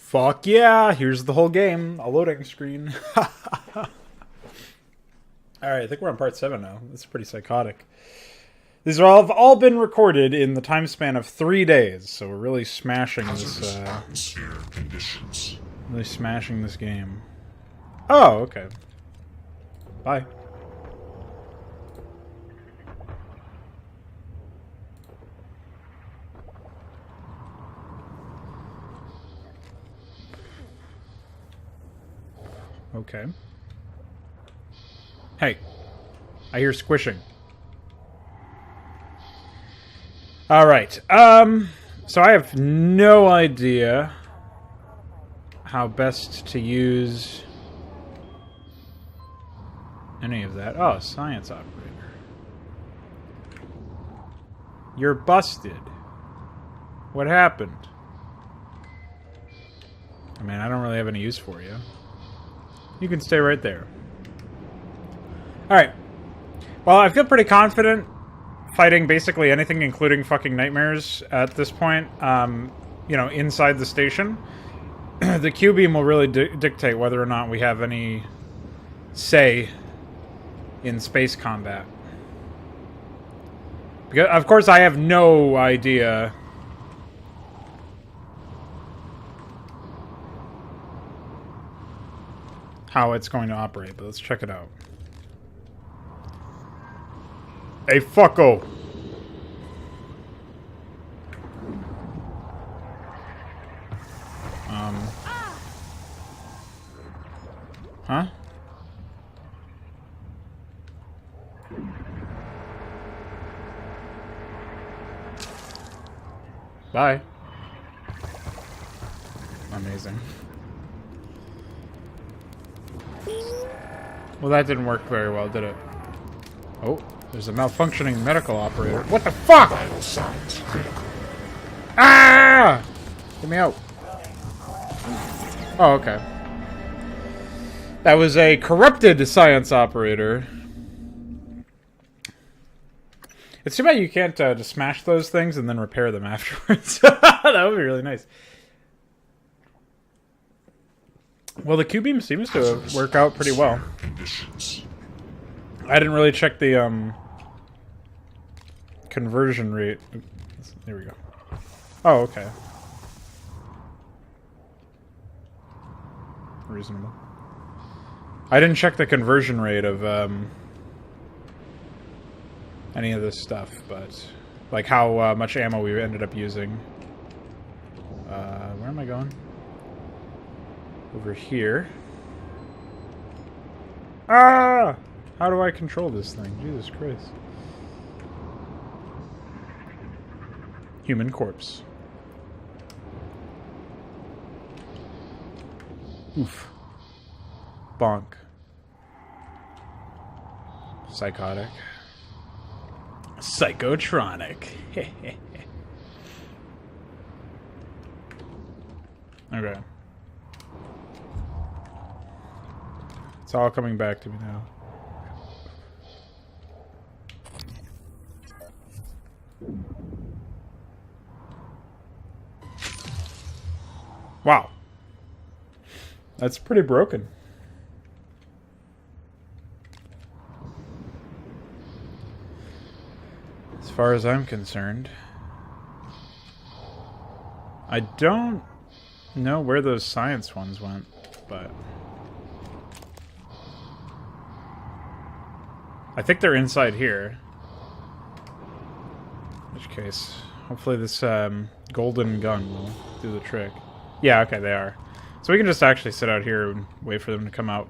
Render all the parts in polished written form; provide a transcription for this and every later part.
Fuck yeah, here's the whole game. A loading screen. Alright, I think we're on part 7 now. This is pretty psychotic. These have all been recorded in the time span of 3 days, so we're really smashing this, really smashing this game. Oh, okay. Bye. Okay. Hey. I hear squishing. Alright. So I have no idea how best to use any of that. Oh, science operator. You're busted. What happened? I mean, I don't really have any use for you. You can stay right there. Alright. Well, I feel pretty confident fighting basically anything, including fucking nightmares at this point, you know, inside the station. The Q-beam will really dictate whether or not we have any say in space combat. Because, of course, I have no idea how it's going to operate, but let's check it out. Hey, fucko! Huh? Bye. Amazing. Well, that didn't work very well, did it? Oh, there's a malfunctioning medical operator. What the fuck? Ah! Get me out. Oh, okay. That was a corrupted science operator. It's too bad you can't just smash those things and then repair them afterwards. That would be really nice. Well, the Q-beam seems to work out pretty well. I didn't really check the conversion rate. Oops, there we go. Oh, okay. Reasonable. I didn't check the conversion rate of any of this stuff, but like how much ammo we ended up using. Where am I going? Over here. Ah! How do I control this thing? Jesus Christ. Human corpse. Oof. Bonk. Psychotic. Psychotronic. Okay. It's all coming back to me now. Wow. That's pretty broken. As far as I'm concerned. I don't know where those science ones went, but I think they're inside here. In which case, hopefully this golden gun will do the trick. Yeah, okay, they are. So we can just actually sit out here and wait for them to come out.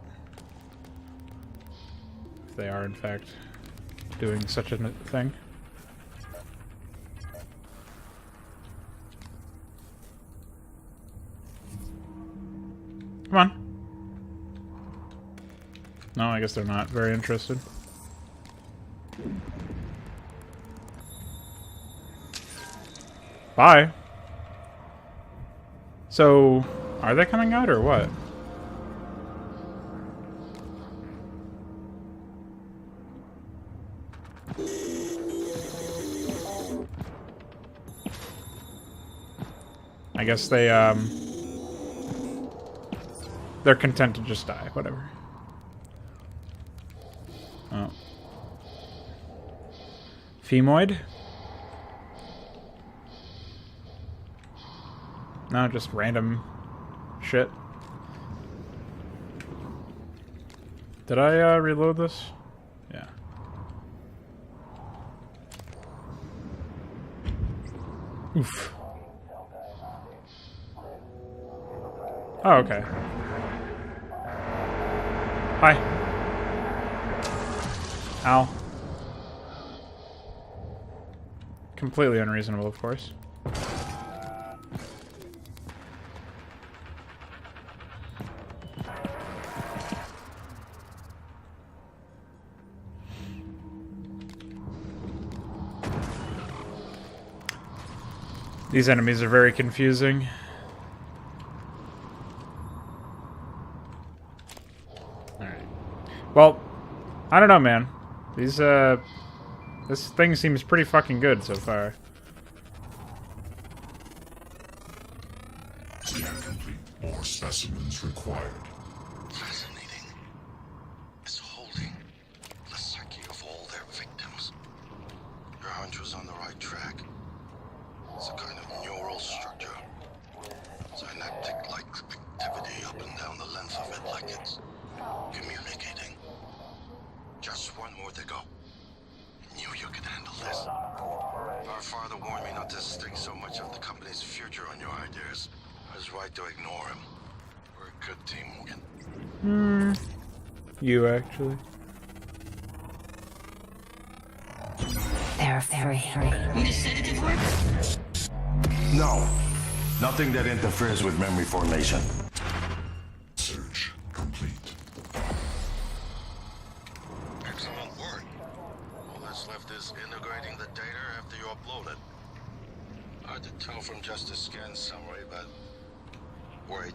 If they are, in fact, doing such a thing. Come on. No, I guess they're not very interested. Bye. So, are they coming out or what? I guess they, they're content to just die. Whatever. Oh. Femoid? No, just random shit. Did I reload this? Yeah. Oof. Oh, okay. Hi. Ow. Completely unreasonable, of course. These enemies are very confusing. Alright. Well, I don't know, man. These, this thing seems pretty fucking good so far. Scan complete. More specimens required. Fascinating. It's holding the psyche of all their victims. Your hunch was on the right track. It's a kind of neural structure. Synaptic-like activity up and down the length of it, like it's communicating. Just one more to go. Knew you could handle this. Our father warned me not to stake so much of the company's future on your ideas. I was right to ignore him. We're a good team, Morgan. You, actually. They're free. No. Nothing that interferes with memory formation. Search complete. Excellent work. All that's left is integrating the data after you upload it. Hard to tell from just a scan summary, but... Wait.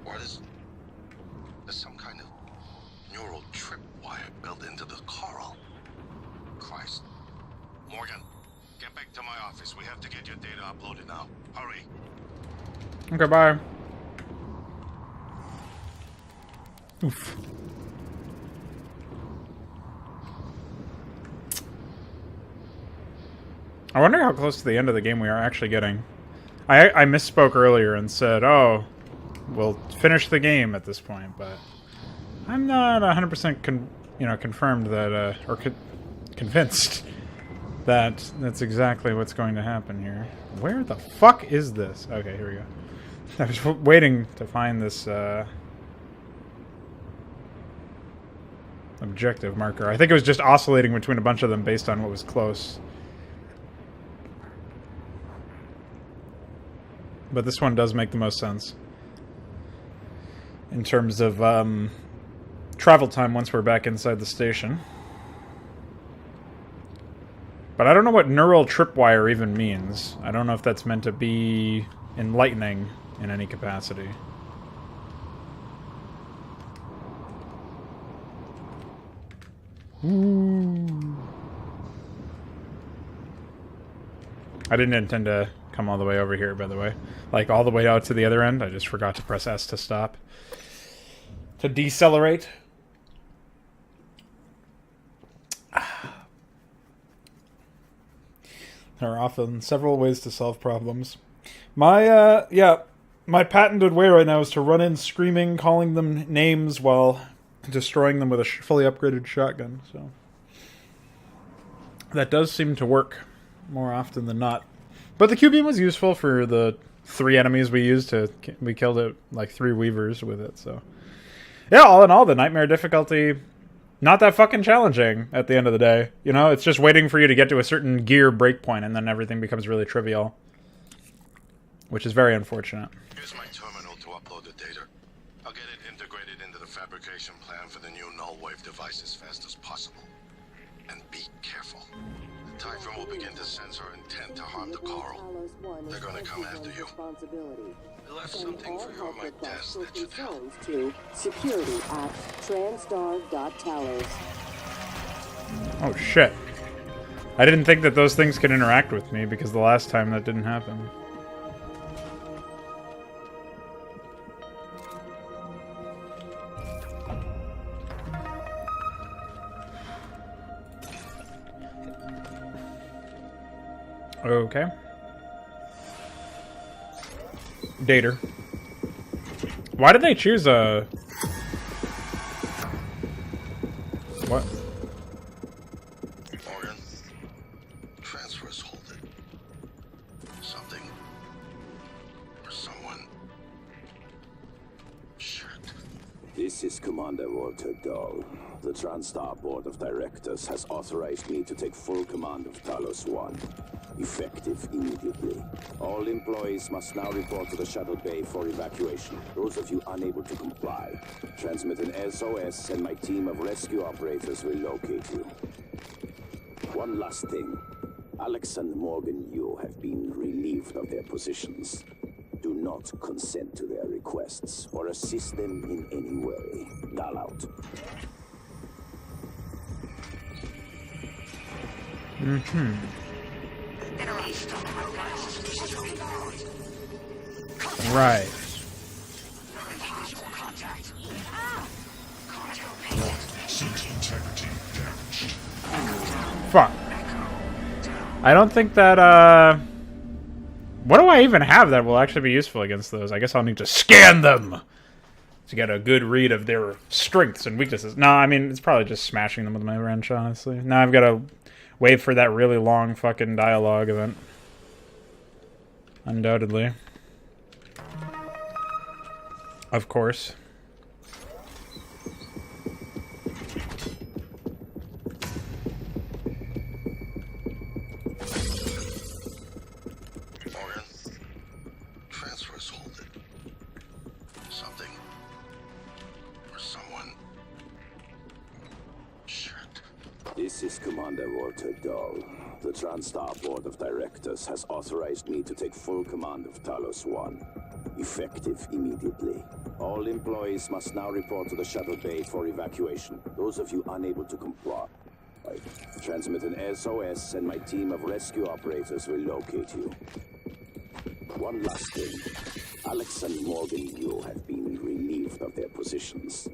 What is... There's some kind of neural tripwire built into the coral. Christ. Morgan, get back to my office. We have to get your data uploaded now. Hurry. Okay, bye. Oof. I wonder how close to the end of the game we are actually getting. I misspoke earlier and said, oh, we'll finish the game at this point, but I'm not 100% confirmed that, or convinced that that's exactly what's going to happen here. Where the fuck is this? Okay, here we go. I was waiting to find this, objective marker. I think it was just oscillating between a bunch of them based on what was close. But this one does make the most sense. In terms of, travel time once we're back inside the station. But I don't know what neural tripwire even means. I don't know if that's meant to be enlightening in any capacity. Ooh. I didn't intend to come all the way over here, by the way. Like, all the way out to the other end. I just forgot to press S to stop. To decelerate. There are often several ways to solve problems. My, my patented way right now is to run in screaming, calling them names while destroying them with a fully upgraded shotgun, so... That does seem to work more often than not. But the Q-beam was useful for the 3 enemies we used to... We killed it, like, 3 weavers with it, so... Yeah, all in all, the nightmare difficulty... Not that fucking challenging at the end of the day. You know, it's just waiting for you to get to a certain gear breakpoint and then everything becomes really trivial. Which is very unfortunate. Here's my terminal to upload the data. I'll get it integrated into the fabrication plan for the new null wave device as fast as possible. And be careful. The Typhon will begin to sense our intent to harm the coral. They're gonna come after you. I left something for you on my desk that should help. To security@transtar.towers. Oh shit. I didn't think that those things could interact with me because the last time that didn't happen. Okay. Dater. Why did they choose a... What? Morgan, transfers halted. Something or someone. Shit. This is Commander Walter Dahl. The TranStar Board of Directors has authorized me to take full command of Talos 1. Effective immediately. All employees must now report to the shuttle bay for evacuation. Those of you unable to comply, transmit an SOS and my team of rescue operators will locate you. One last thing. Alex and Morgan Yu have been relieved of their positions. Do not consent to their requests or assist them in any way. Dial out. Right. Sense integrity damaged. Fuck. I don't think that, what do I even have that will actually be useful against those? I guess I'll need to scan them to get a good read of their strengths and weaknesses. No, I mean, it's probably just smashing them with my wrench, honestly. Now I've got to wait for that really long fucking dialogue event. Undoubtedly. Of course. Morgan, transfers halted. Something or someone. Shit. This is Commander Walter Dahl. The TranStar Board of Directors has authorized me to take full command of Talos 1. Effective immediately. All employees must now report to the shuttle bay for evacuation. Those of you unable to comply, transmit an SOS and my team of rescue operators will locate you. One last thing. Alex and Morgan Yu have been relieved of their positions.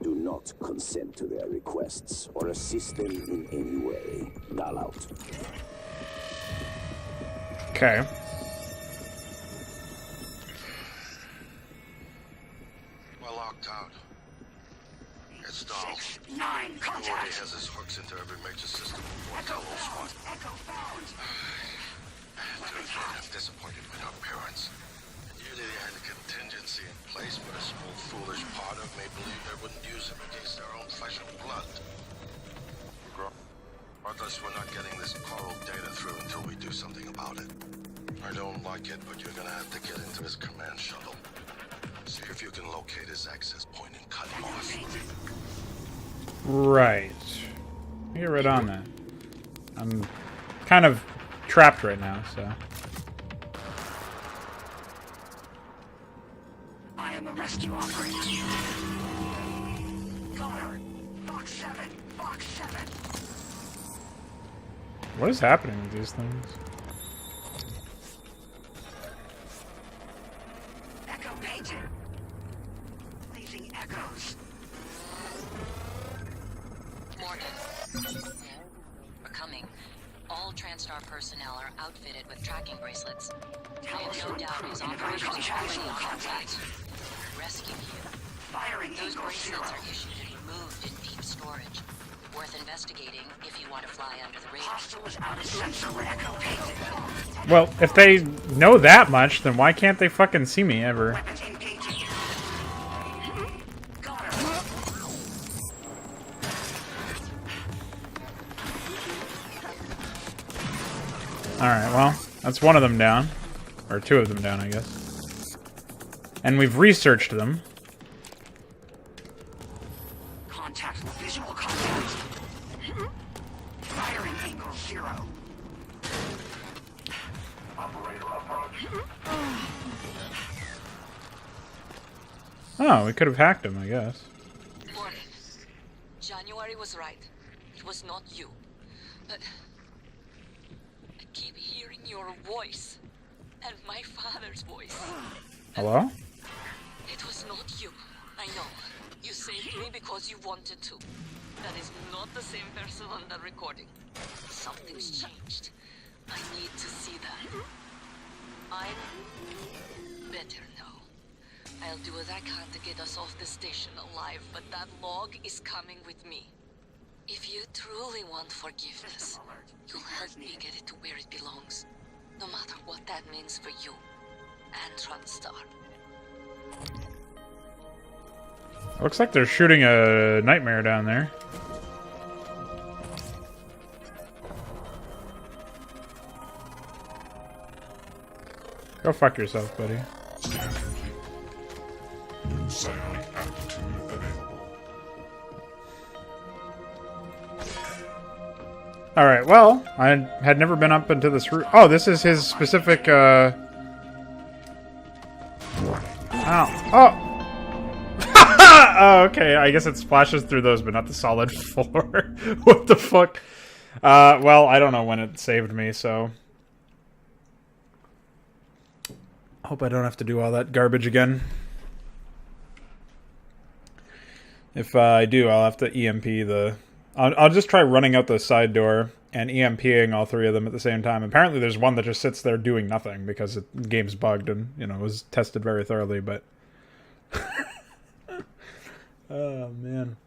Do not consent to their requests or assist them in any way. Dial out. Okay. We're locked out. It's Dahl. 6-9 He already contact. has his hooks into every major system before Talos 1. Echo found. Dude, I'm disappointed with our parents. Usually they had a contingency in place, but a small foolish part of me believed they wouldn't use him against their own flesh and blood. Regardless, we're not getting this coral data through until we do something about it. I don't like it, but you're gonna have to get into his command shuttle. See if you can locate his access point and cut him off. Right. Get right on that. I'm kind of trapped right now, so... I am a rescue operator. Gunner. Box 7. Box 7. What is happening with these things? Echo pager. Leaving echoes. Morgan. We're coming. All TranStar personnel are outfitted with tracking bracelets. I have no doubt his operations are already on their way. Rescue you. Firing Those Eagle bracelets 0. are issued to be moved in deep storage. Worth investigating if you want to fly under the radar. Hostile is out of sensor with echo pager. Well, if they know that much, then why can't they fucking see me ever? Weapons engaging. Gunner. Alright, well, that's one of them down. Or two of them down, I guess. And we've researched them. Contact. Visual contact. Firing Eagle 0. Operator approach. Oh, we could have hacked him, I guess. Morgan. January was right. It was not you. But I keep hearing your voice. And my father's voice. Hello? It was not you. I know. You saved me because you wanted to. That is not the same person on that recording. Something's changed. I need to see that. I'm better now. I'll do what I can to get us off the station alive, but that log is coming with me. If you truly want forgiveness, you'll help me get it to where it belongs. No matter what that means for you and TranStar. Looks like they're shooting a nightmare down there. Go fuck yourself, buddy. Scan complete. New psionic aptitude available. Alright, well, I had never been up into this room. Oh, this is his specific, Ow. Oh! Oh, okay, I guess it splashes through those, but not the solid floor. What the fuck? Well, I don't know when it saved me, so... Hope I don't have to do all that garbage again. If I do, I'll have to EMP the... I'll just try running out the side door and EMPing all three of them at the same time. Apparently there's one that just sits there doing nothing because the game's bugged and, you know, was tested very thoroughly, but... Oh, man.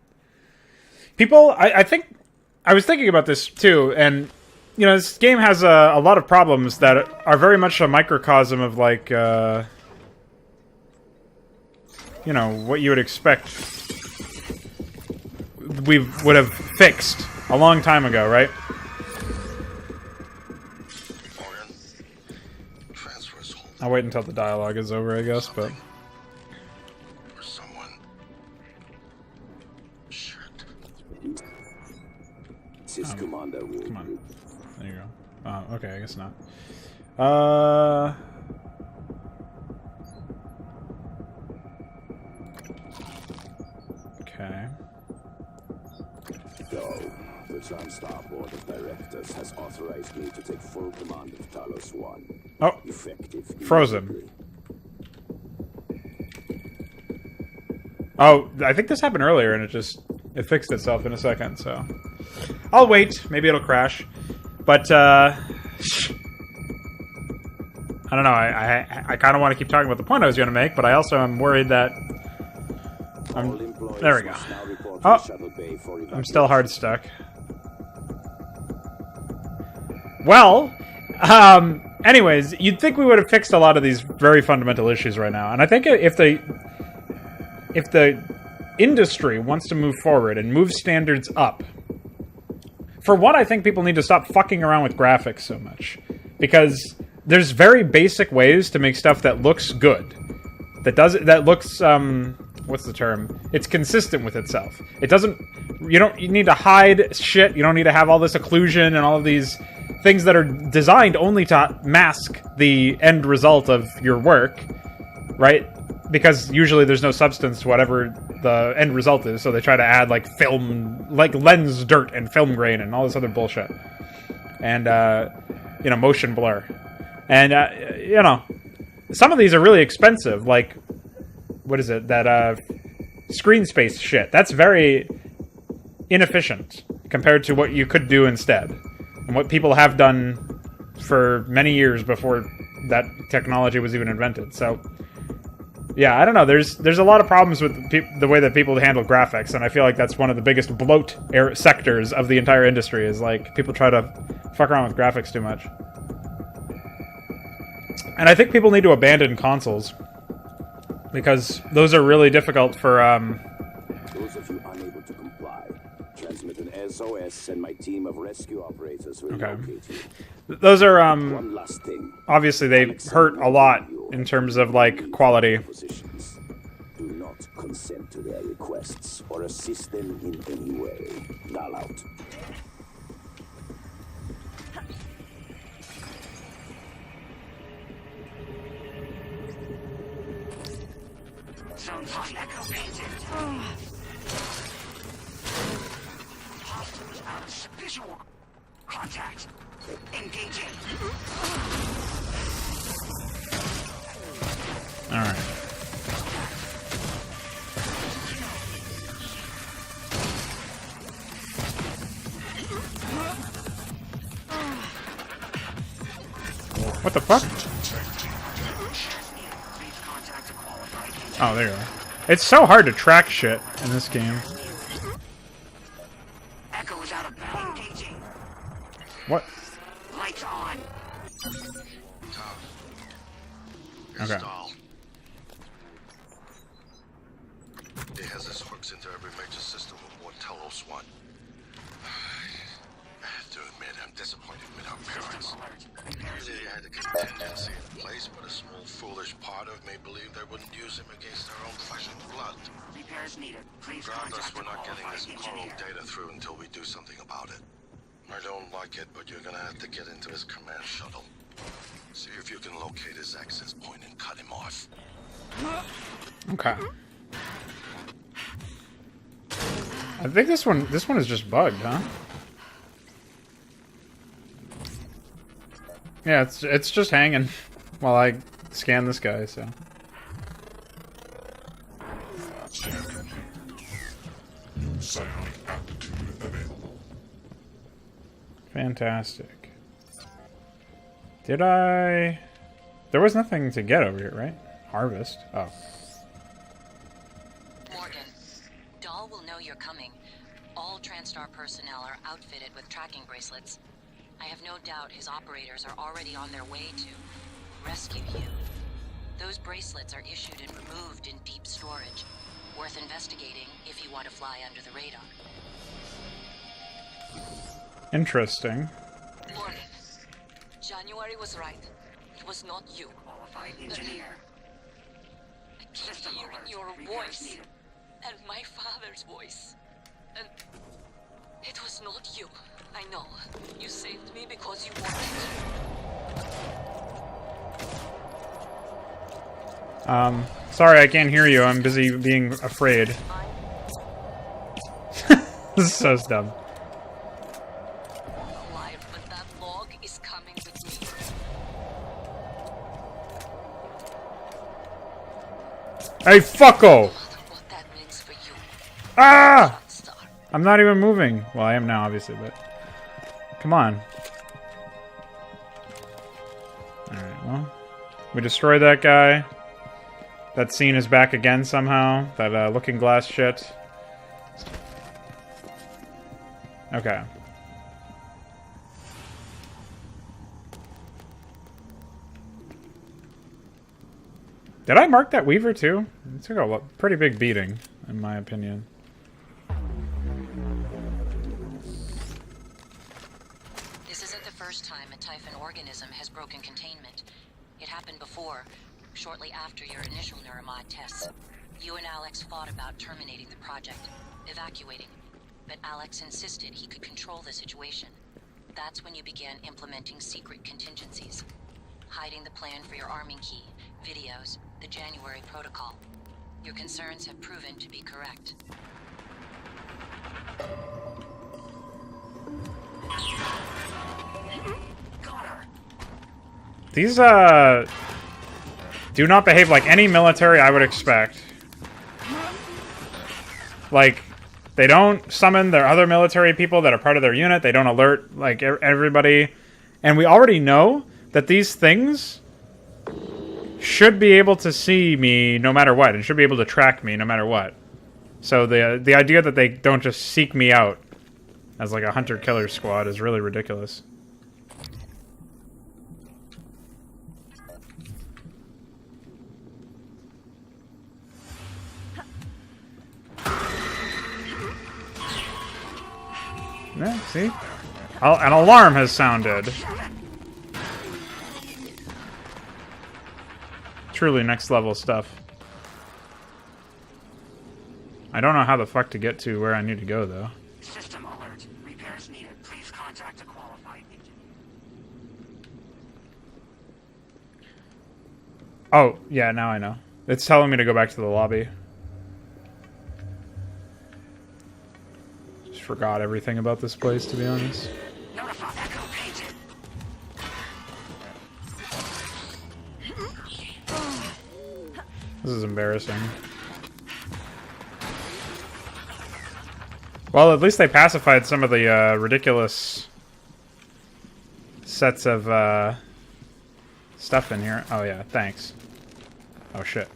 People, I think... I was thinking about this, too, and... You know, this game has a lot of problems that are very much a microcosm of, like, you know, what you would expect we would have fixed a long time ago, right? Morgan, transfers hold I'll wait until the dialogue is over, I guess, but... for someone. Shit. This is Commander Wood. Come on. There you go. Okay, I guess not. Okay. So, the TranStar Board of Directors has authorized me to take full command of Talos 1. Oh, Effective frozen. immediately. Oh, I think this happened earlier and it fixed itself in a second, so... I'll wait. Maybe it'll crash. But, I don't know. I kind of want to keep talking about the point I was going to make, but I also am worried that... there we go. Oh, I'm still hard stuck. Well, anyways, you'd think we would have fixed a lot of these very fundamental issues right now. And I think if the industry wants to move forward and move standards up, for one, I think people need to stop fucking around with graphics so much. Because there's very basic ways to make stuff that looks good. That looks, what's the term? It's consistent with itself. It doesn't, you need to hide shit, you don't need to have all this occlusion and all of these things that are designed only to mask the end result of your work, right? Because usually there's no substance to whatever the end result is, so they try to add, like, film, like, lens dirt and film grain and all this other bullshit. And, you know, motion blur. And, you know, some of these are really expensive, like, what is it, that, screen space shit. That's very inefficient compared to what you could do instead. And what people have done for many years before that technology was even invented, so... Yeah, I don't know. There's a lot of problems with the way that people handle graphics, and I feel like that's one of the biggest bloat sectors of the entire industry, is like people try to fuck around with graphics too much. And I think people need to abandon consoles, because those are really difficult for... Those of you unable to comply, transmit an SOS and my team of rescue operators will locate you. Those are, One last thing. obviously they hurt a lot in terms of, like, quality. Positions. Do not consent to their requests or assist them in any way. Now out. Zone 5 echo painted. Hostiles out. Visual contact. Engaging. Alright. What the fuck? Detecting damage. Please contact a qualified engineer. Oh, there you are. It's so hard to track shit in this game. Echo is out of bounds. Engaging. What? Lights on. Okay. Install. It has its hooks into every major system aboard Talos 1. I have to admit, I'm disappointed with our parents. Usually they had a contingency in place, but a small, foolish part of me believed they wouldn't use him against their own flesh and blood. Repairs needed. Please Regardless, contact a we're not getting qualified this coral engineer. data through until we do something about it. I don't like it, but you're gonna have to get into his command shuttle. See if you can locate his access point and cut him off. Okay. I think this one is just bugged, huh? Yeah, it's just hanging while I scan this guy, so. Scan complete. New psionic aptitude available. Fantastic. Did I... There was nothing to get over here, right? Harvest. Oh. Morgan, Dahl will know you're coming. All TranStar personnel are outfitted with tracking bracelets. I have no doubt his operators are already on their way to rescue you. Those bracelets are issued and removed in deep storage. Worth investigating if you want to fly under the radar. Interesting. Morgan, January was right. It was not you. Qualified engineer. I keep System hearing alert. your Repairs voice. needed. And my father's voice. And it was not you. I know. You saved me because you wanted to. Sorry, I can't hear you. I'm busy being afraid. This is so dumb. Alive, but that log is coming with me. Hey, fucko! What that means for you, Ah! Star. I'm not even moving. Well, I am now, obviously, but... Come on. Alright, well... We destroyed that guy. That scene is back again somehow. That looking glass shit. Okay. Did I mark that Weaver too? It took a pretty big beating, in my opinion. This isn't the first time a Typhon organism has broken containment. It happened before, shortly after your initial neuromod tests. You and Alex fought about terminating the project, evacuating, but Alex insisted he could control the situation. That's when you began implementing secret contingencies, hiding the plan for your arming key, videos, the January protocol. Your concerns have proven to be correct. Got her. These, do not behave like any military I would expect. Like, they don't summon their other military people that are part of their unit. They don't alert, like, everybody. And we already know that these things should be able to see me no matter what, and should be able to track me no matter what. So the idea that they don't just seek me out as like a hunter-killer squad is really ridiculous. Yeah, see? An alarm has sounded. Truly next level stuff. I don't know how the fuck to get to where I need to go, though. System alert. Repairs needed. Please contact a qualified engineer. Oh, yeah, now I know. It's telling me to go back to the lobby. Just forgot everything about this place, to be honest. Notify Echo painted. This is embarrassing. Well, at least they pacified some of the ridiculous sets of stuff in here. Oh yeah, thanks. Oh shit.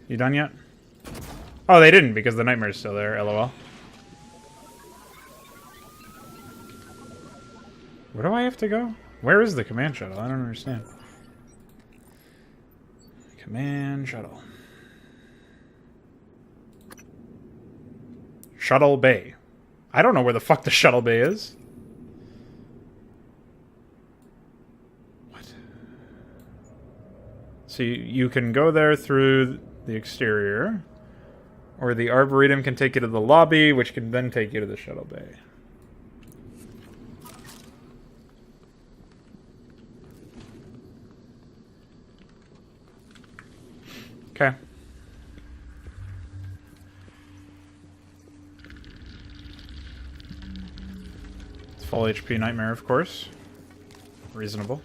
You done yet? Oh, they didn't because the nightmare's still there, lol. Where do I have to go? Where is the command shuttle? I don't understand. Command shuttle. Shuttle bay. I don't know where the fuck the shuttle bay is. What? So you can go there through the exterior, or the Arboretum can take you to the lobby, which can then take you to the shuttle bay. Okay. It's full HP nightmare, of course. Reasonable.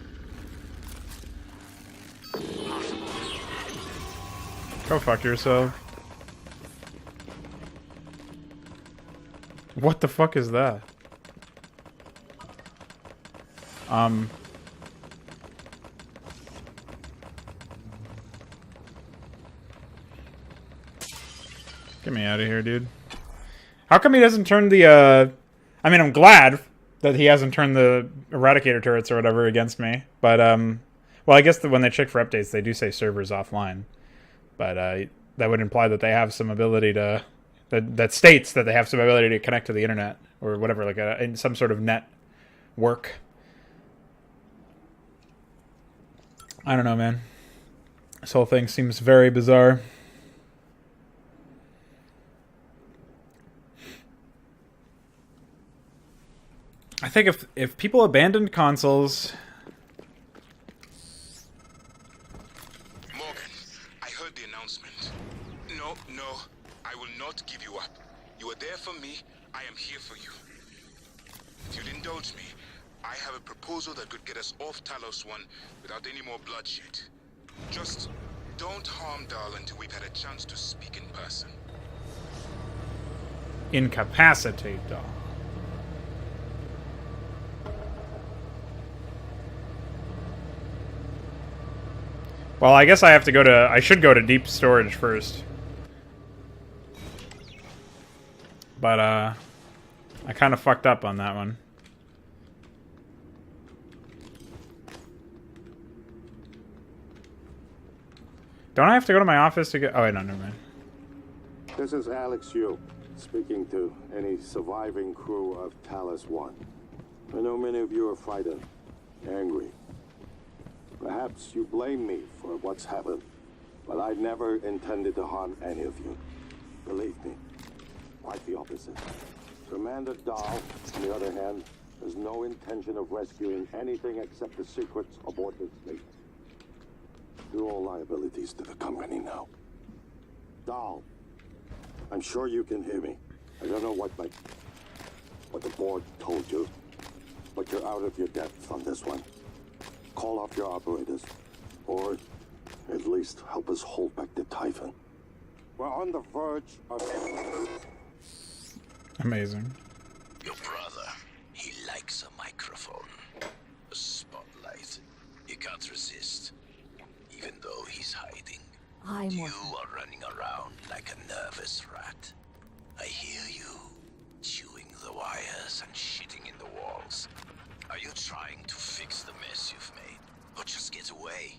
Go fuck yourself. What the fuck is that? Get me out of here, dude. How come he doesn't turn the, I mean, I'm glad that he hasn't turned the Eradicator turrets or whatever against me. But, well, I guess that when they check for updates, they do say servers offline. But, that would imply that they have some ability to... That states that they have some ability to connect to the internet. Or whatever, like in some sort of network. I don't know, man. This whole thing seems very bizarre. I think if people abandoned consoles... Morgan, I heard the announcement. No, I will not give you up. You are there for me, I am here for you. If you'd indulge me, I have a proposal that could get us off Talos 1 without any more bloodshed. Just don't harm Dahl until we've had a chance to speak in person. Incapacitate Dahl. Well, I guess I have to go to... I should go to deep storage first. But, I kind of fucked up on that one. Don't I have to go to my office to get... Oh, wait, no, never mind. This is Alex Yu, speaking to any surviving crew of Talos 1. I know many of you are frightened, angry. Perhaps you blame me for what's happened, but I never intended to harm any of you. Believe me, quite the opposite. Commander Dahl, on the other hand, has no intention of rescuing anything except the secrets aboard his fleet. Dual liabilities to the company now. Dahl, I'm sure you can hear me. I don't know what the board told you, but you're out of your depth on this one. Call off your operators, or at least help us hold back the Typhon. We're on the verge of... Amazing. Your brother, he likes a microphone. A spotlight. You can't resist, even though he's hiding. You are running around like a nervous rat. I hear you, chewing the wires and shitting in the walls. Are you trying to fix the mess you've made, or just get away?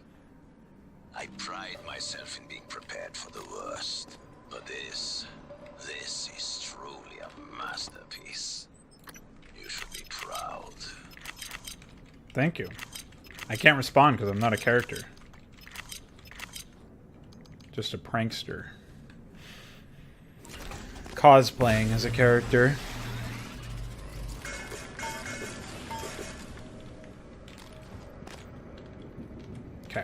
I pride myself in being prepared for the worst, but this is truly a masterpiece. You should be proud. Thank you. I can't respond because I'm not a character. Just a prankster. Cosplaying as a character. Okay.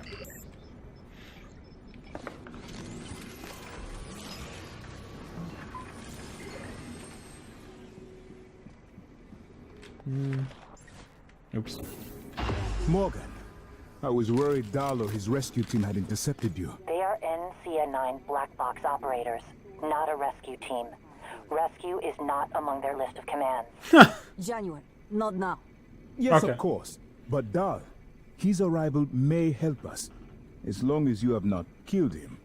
Oops. Morgan, I was worried Dahl or his rescue team had intercepted you. They are NCA-9 black box operators, not a rescue team. Rescue is not among their list of commands. January, not now. Yes, Okay. of course. But Dahl, his arrival may help us, as long as you have not killed him.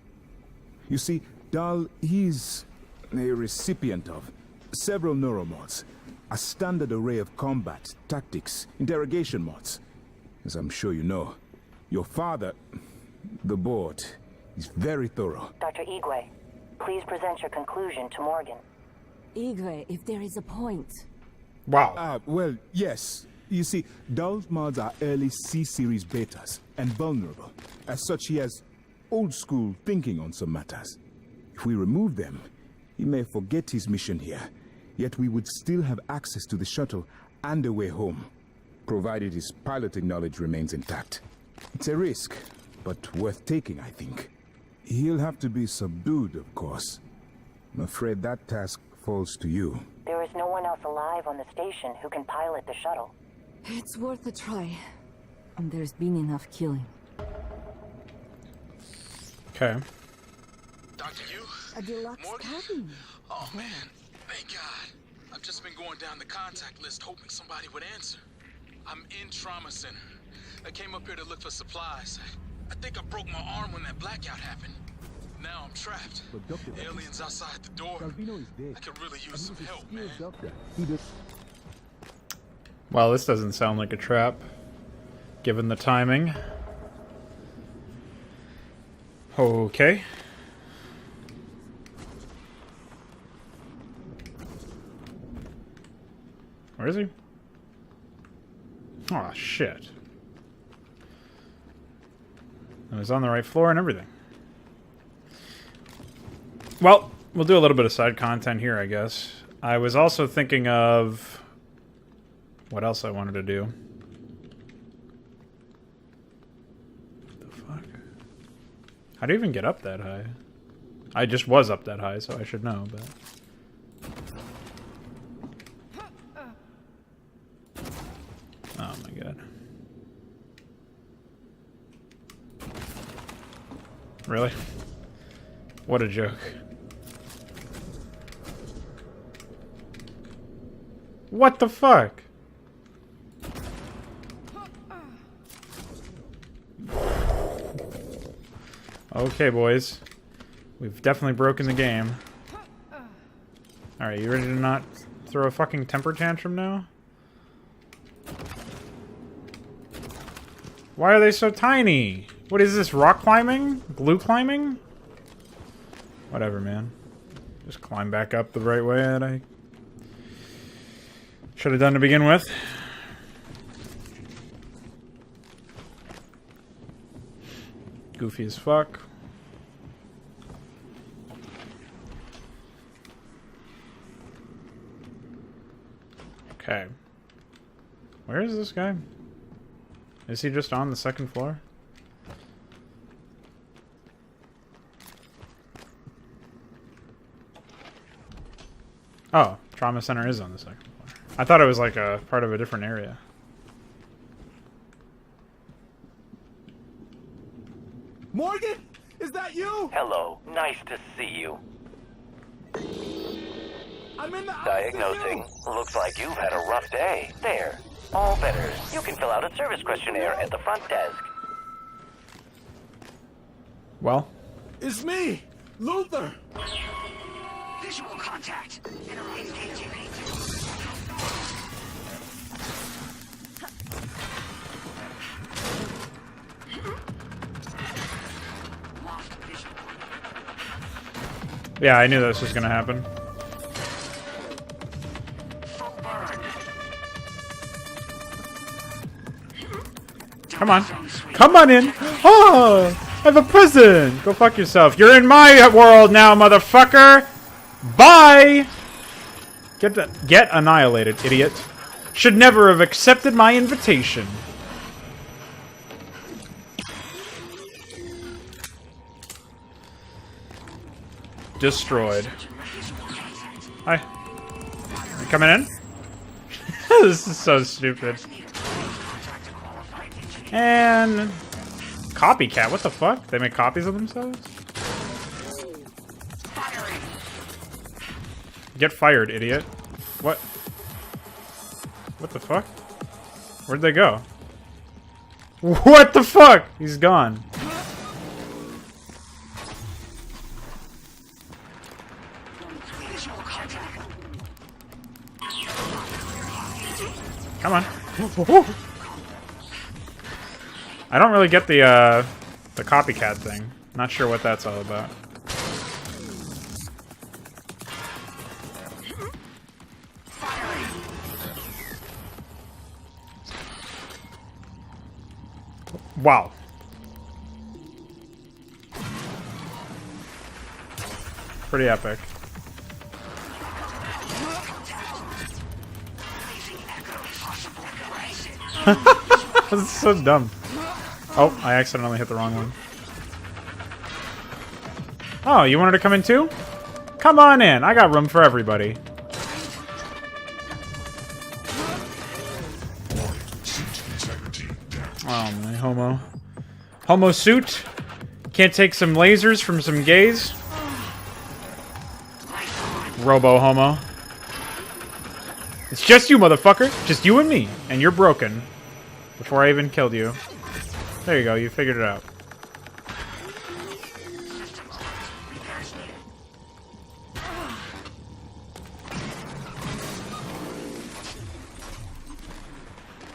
You see, Dahl, he's a recipient of several neuromods, a standard array of combat, tactics, interrogation mods. As I'm sure you know, your father, the board, is very thorough. Dr. Igwe, please present your conclusion to Morgan. Igwe, if there is a point. Wow. Well, yes. You see, Dahl's mods are early C-series betas and vulnerable. As such, he has old-school thinking on some matters. If we remove them, he may forget his mission here, yet we would still have access to the shuttle and a way home, provided his piloting knowledge remains intact. It's a risk, but worth taking, I think. He'll have to be subdued, of course. I'm afraid that task falls to you. There is no one else alive on the station who can pilot the shuttle. It's worth a try. And there's been enough killing. Okay. Dr. Yu? A deluxe cabin. Oh, man. Thank God. I've just been going down the contact list hoping somebody would answer. I'm in Trauma Center. I came up here to look for supplies. I think I broke my arm when that blackout happened. Now I'm trapped. Aliens outside the door. I could really use some help, man. Well, this doesn't sound like a trap, given the timing. Okay. Where is he? Oh, shit. I was on the right floor and everything. Well, we'll do a little bit of side content here, I guess. I was also thinking of what else I wanted to do. What the fuck? How do you even get up that high? I just was up that high, so I should know, but... Oh my god. Really? What a joke. What the fuck? Okay, boys. We've definitely broken the game. Alright, you ready to not throw a fucking temper tantrum now? Why are they so tiny? What is this, rock climbing? Glue climbing? Whatever, man. Just climb back up the right way that I should have done to begin with. Goofy as fuck. Okay. Where is this guy? Is he just on the second floor? Oh, Trauma Center is on the second floor. I thought it was like a part of a different area. Morgan? Is that you? Hello, nice to see you. I'm in the Diagnosing. Looks like you've had a rough day. There. All better. You can fill out a service questionnaire at the front desk. Well? It's me, Luther. Visual contact. Engaging. Yeah, I knew this was gonna happen. Come on. Come on in. Oh, I have a present. Go fuck yourself. You're in my world now, motherfucker. Bye. Get annihilated, idiot. Should never have accepted my invitation. Destroyed. Hi. You coming in? This is so stupid. And copycat, what the fuck? They make copies of themselves? Get fired, idiot. What? What the fuck? Where'd they go? What the fuck? He's gone. Come on. I don't really get the copycat thing. Not sure what that's all about. Wow. Pretty epic. This is so dumb. Oh, I accidentally hit the wrong one. Oh, you wanted to come in too? Come on in. I got room for everybody. Oh, my homo. Homo suit? Can't take some lasers from some gays? Robo-homo. It's just you, motherfucker. Just you and me. And you're broken. Before I even killed you. There you go. You figured it out.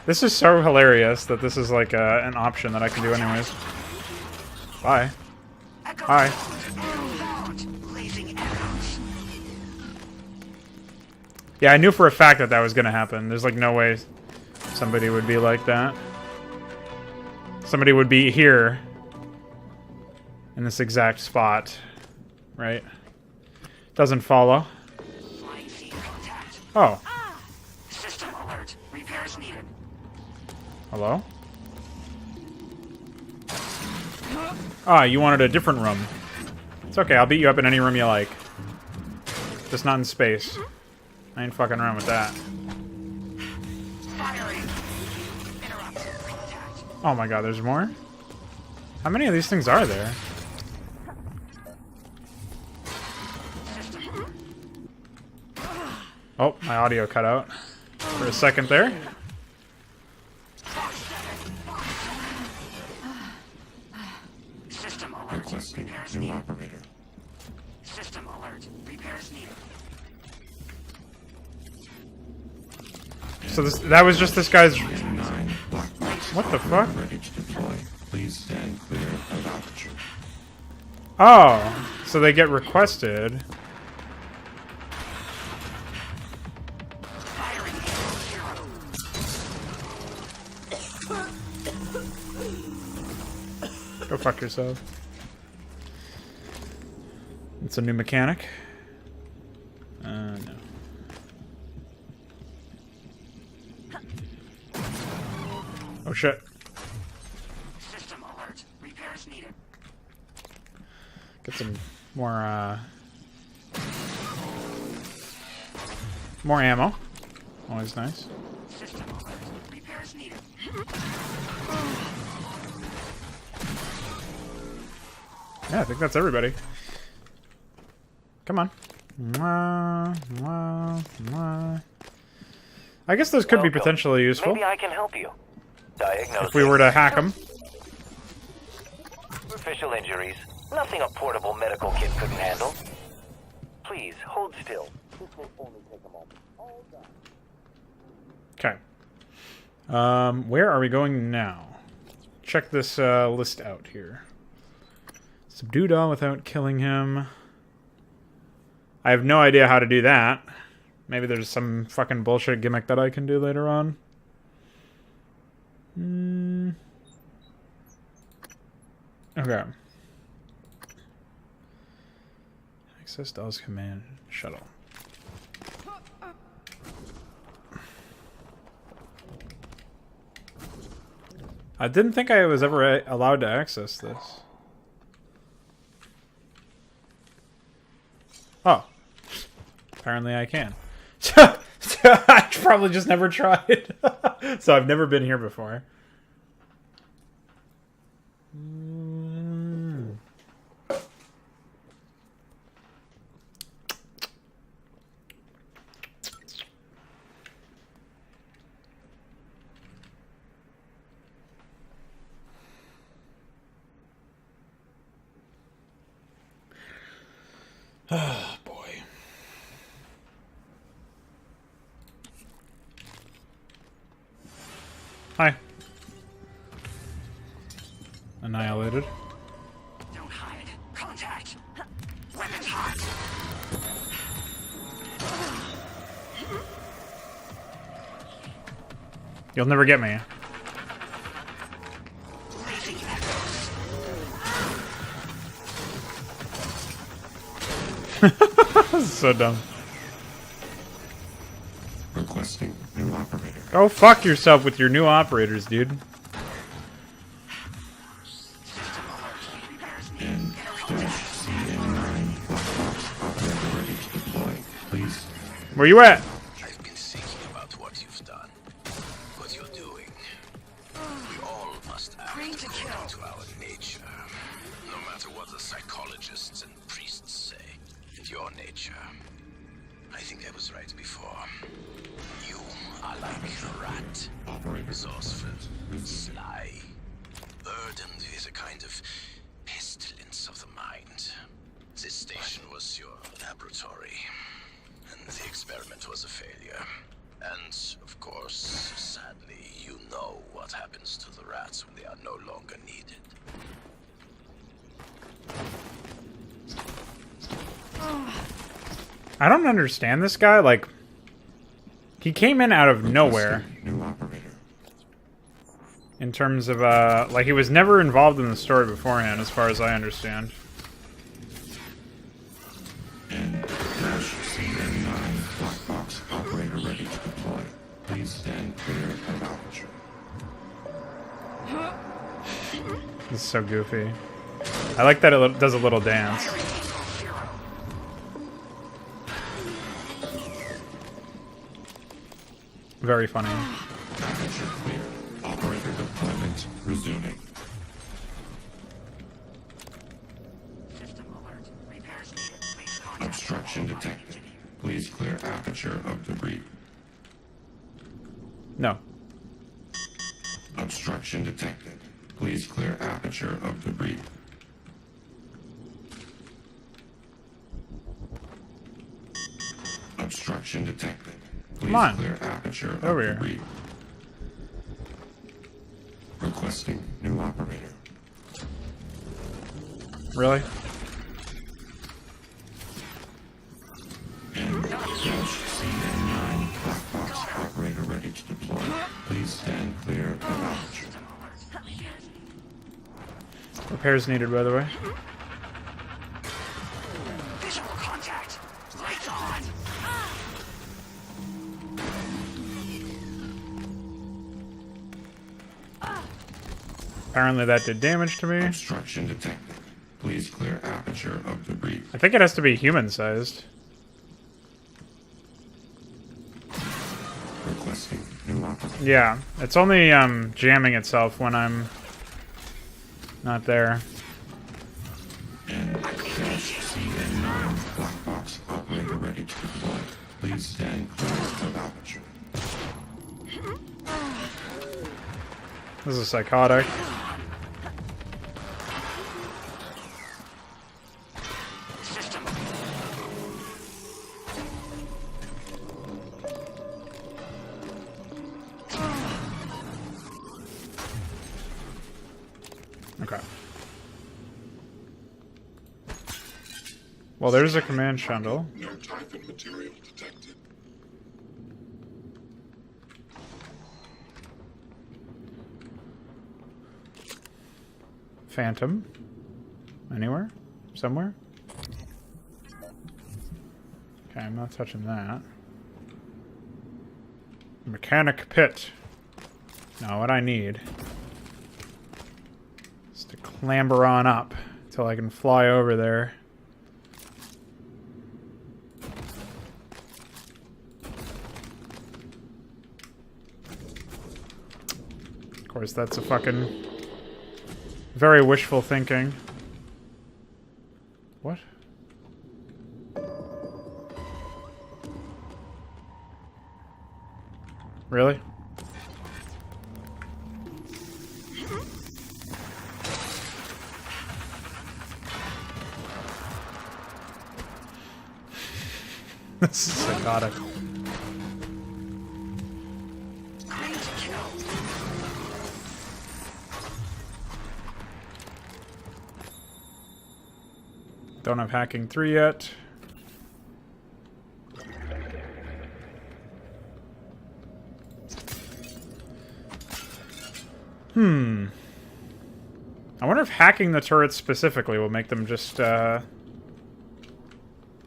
This is so hilarious that this is like an option that I can do anyways. Bye. Bye. Yeah, I knew for a fact that that was gonna happen. There's like no way somebody would be like that. Somebody would be here in this exact spot, right? Doesn't follow. Oh. System alert. Repairs needed. Hello? Ah, you wanted a different room. It's okay, I'll beat you up in any room you like. Just not in space. I ain't fucking around with that. Oh my god, there's more? How many of these things are there? Oh, my audio cut out for a second there. System alert. Repairs needed. System alert. Repairs needed. So that was just this guy's... What the fuck? Please stand clear of aperture. Oh, so they get requested. Go fuck yourself. It's a new mechanic. No. Oh shit. System alert. Repairs needed. Get some more more ammo. Always nice. System alert. Repairs needed. Yeah, I think that's everybody. Come on. Mwah, mwah, mwah. I guess those could be potentially useful. Maybe I can help you. Diagnose if we were to hack them. Superficial injuries. Nothing a portable medical kit couldn't handle. Please, hold still. This will only take a moment. Okay. Where are we going now? Check this list out here. Subdue Dahl without killing him. I have no idea how to do that. Maybe there's some fucking bullshit gimmick that I can do later on. Okay. Access Dahl's command shuttle. I didn't think I was ever allowed to access this. Oh. Apparently I can. I probably just never tried. So I've never been here before. Oh, boy. Hi. Annihilated. Don't hide. Contact. Weapons hot. You'll never get me. So dumb. Requesting new operator. Go fuck yourself with your new operators, dude. In CN9 black box operator ready to deploy. Please. Where you at? I've been thinking about what you've done, what you're doing. We all must act according to our nature, no matter what the psychologists and priests say. It's your nature. I think I was right before. You are like a rat, resourceful, sly, burdened with a kind of pestilence of the mind. This station was your laboratory, and the experiment was a failure. And, of course, sadly, you know what happens to the rats when they are no longer needed. I don't understand this guy. Like, he came in out of nowhere. New operator. In terms of, like, he was never involved in the story beforehand, as far as I understand. In CN9 black box operator ready to deploy. Please stand clear of aperture. This is so goofy. I like that it does a little dance. Very funny. Aperture clear. Operator deployment resuming. System alert. Repairs needed. Please contact. Obstruction detected. Please clear aperture of debris. No. Obstruction detected. Please clear aperture of debris. Obstruction detected. Please Come on. clear aperture Over of here. debris. Requesting new operator. Really? In CN9 black box operator ready to deploy. Please stand clear of aperture. Repairs needed, by the way. Visual contact. Lights on. Apparently that did damage to me. Obstruction detected. Please clear aperture of debris. I think it has to be human-sized. Requesting new operator. Yeah, it's only jamming itself when I'm not there. In CN9 black box operator ready to deploy. Please stand clear of aperture. This is psychotic. System. Okay. Well, there's a command shuttle. No Typhon material detected. Phantom. Anywhere? Somewhere? Okay, I'm not touching that. Mechanic pit. Now what I need is to clamber on up until I can fly over there. Of course, that's a fucking very wishful thinking. What? Really? This is psychotic. Great kill. Don't have hacking 3 yet. I wonder if hacking the turrets specifically will make them just, It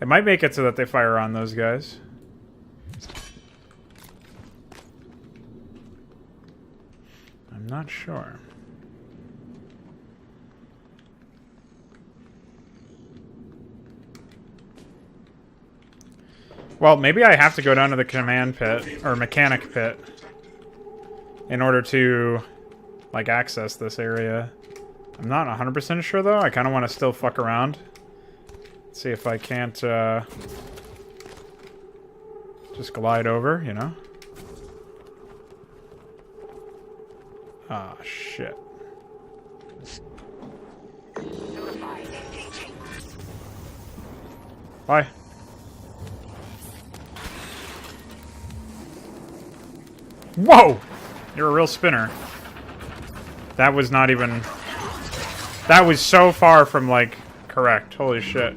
might make it so that they fire on those guys. I'm not sure. Well, maybe I have to go down to the command pit, or mechanic pit, in order to, like, access this area. I'm not 100% sure, though. I kind of want to still fuck around. See if I can't, just glide over, you know? Ah, shit. Bye. Whoa! You're a real spinner. That was not even... That was so far from, like, correct. Holy shit.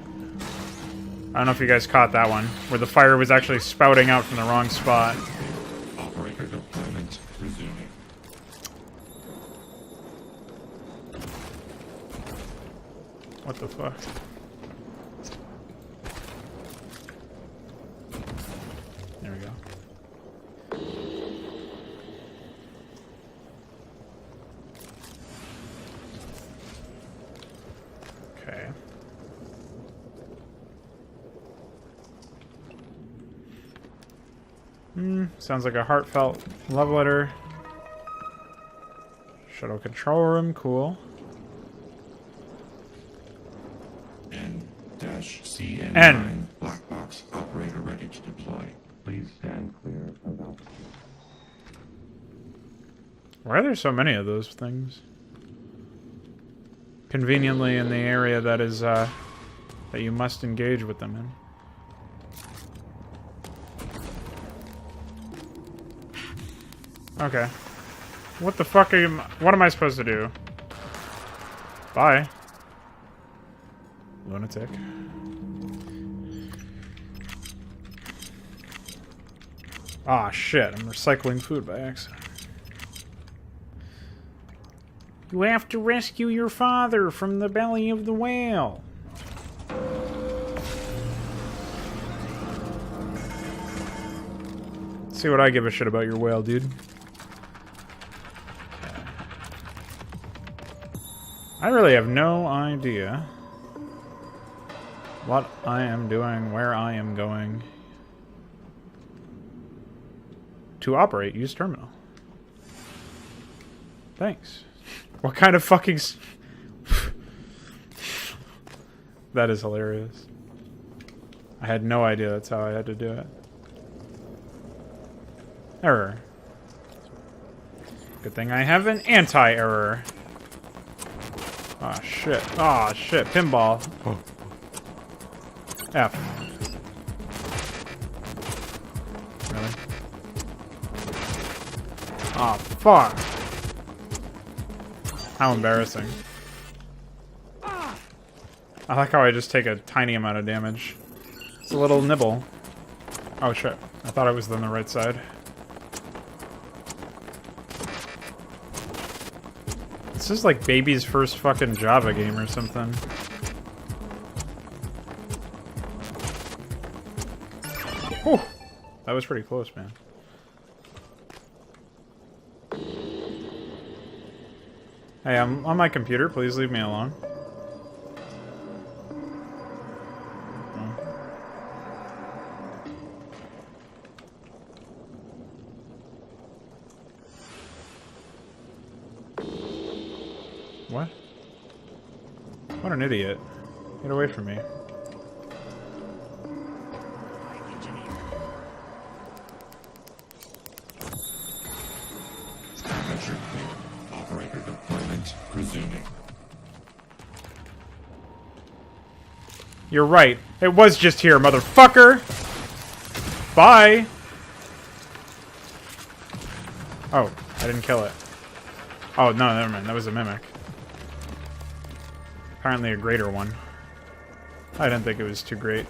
I don't know if you guys caught that one, where the fire was actually spouting out from the wrong spot. Operator deployment resuming. What the fuck? There we go. Okay. Sounds like a heartfelt love letter. Shuttle control room, cool. N-CN9 N. black box operator ready to deploy. Please stand clear of Alpha. Why are there so many of those things? Conveniently in the area that is, that you must engage with them in. Okay. What the fuck what am I supposed to do? Bye. Lunatic. Ah, shit. I'm recycling food by accident. You have to rescue your father from the belly of the whale. See what I give a shit about your whale, dude. I really have no idea what I am doing, where I am going. To operate, use terminal. Thanks. What kind of fucking... That is hilarious. I had no idea that's how I had to do it. Error. Good thing I have an anti-error. Aw, shit. Aw, shit. Pinball. Oh. F. Really? Aw, fuck. How embarrassing. I like how I just take a tiny amount of damage. It's a little nibble. Oh, shit. I thought I was on the right side. This is like baby's first fucking Java game or something. Whew. That was pretty close, man. Hey, I'm on my computer. Please leave me alone. What? What an idiot. Get away from me. Scavenger clear. Operator deployment resuming. You're right. It was just here, motherfucker! Bye! Oh, I didn't kill it. Oh, no, never mind. That was a mimic. Apparently a greater one. I didn't think it was too great.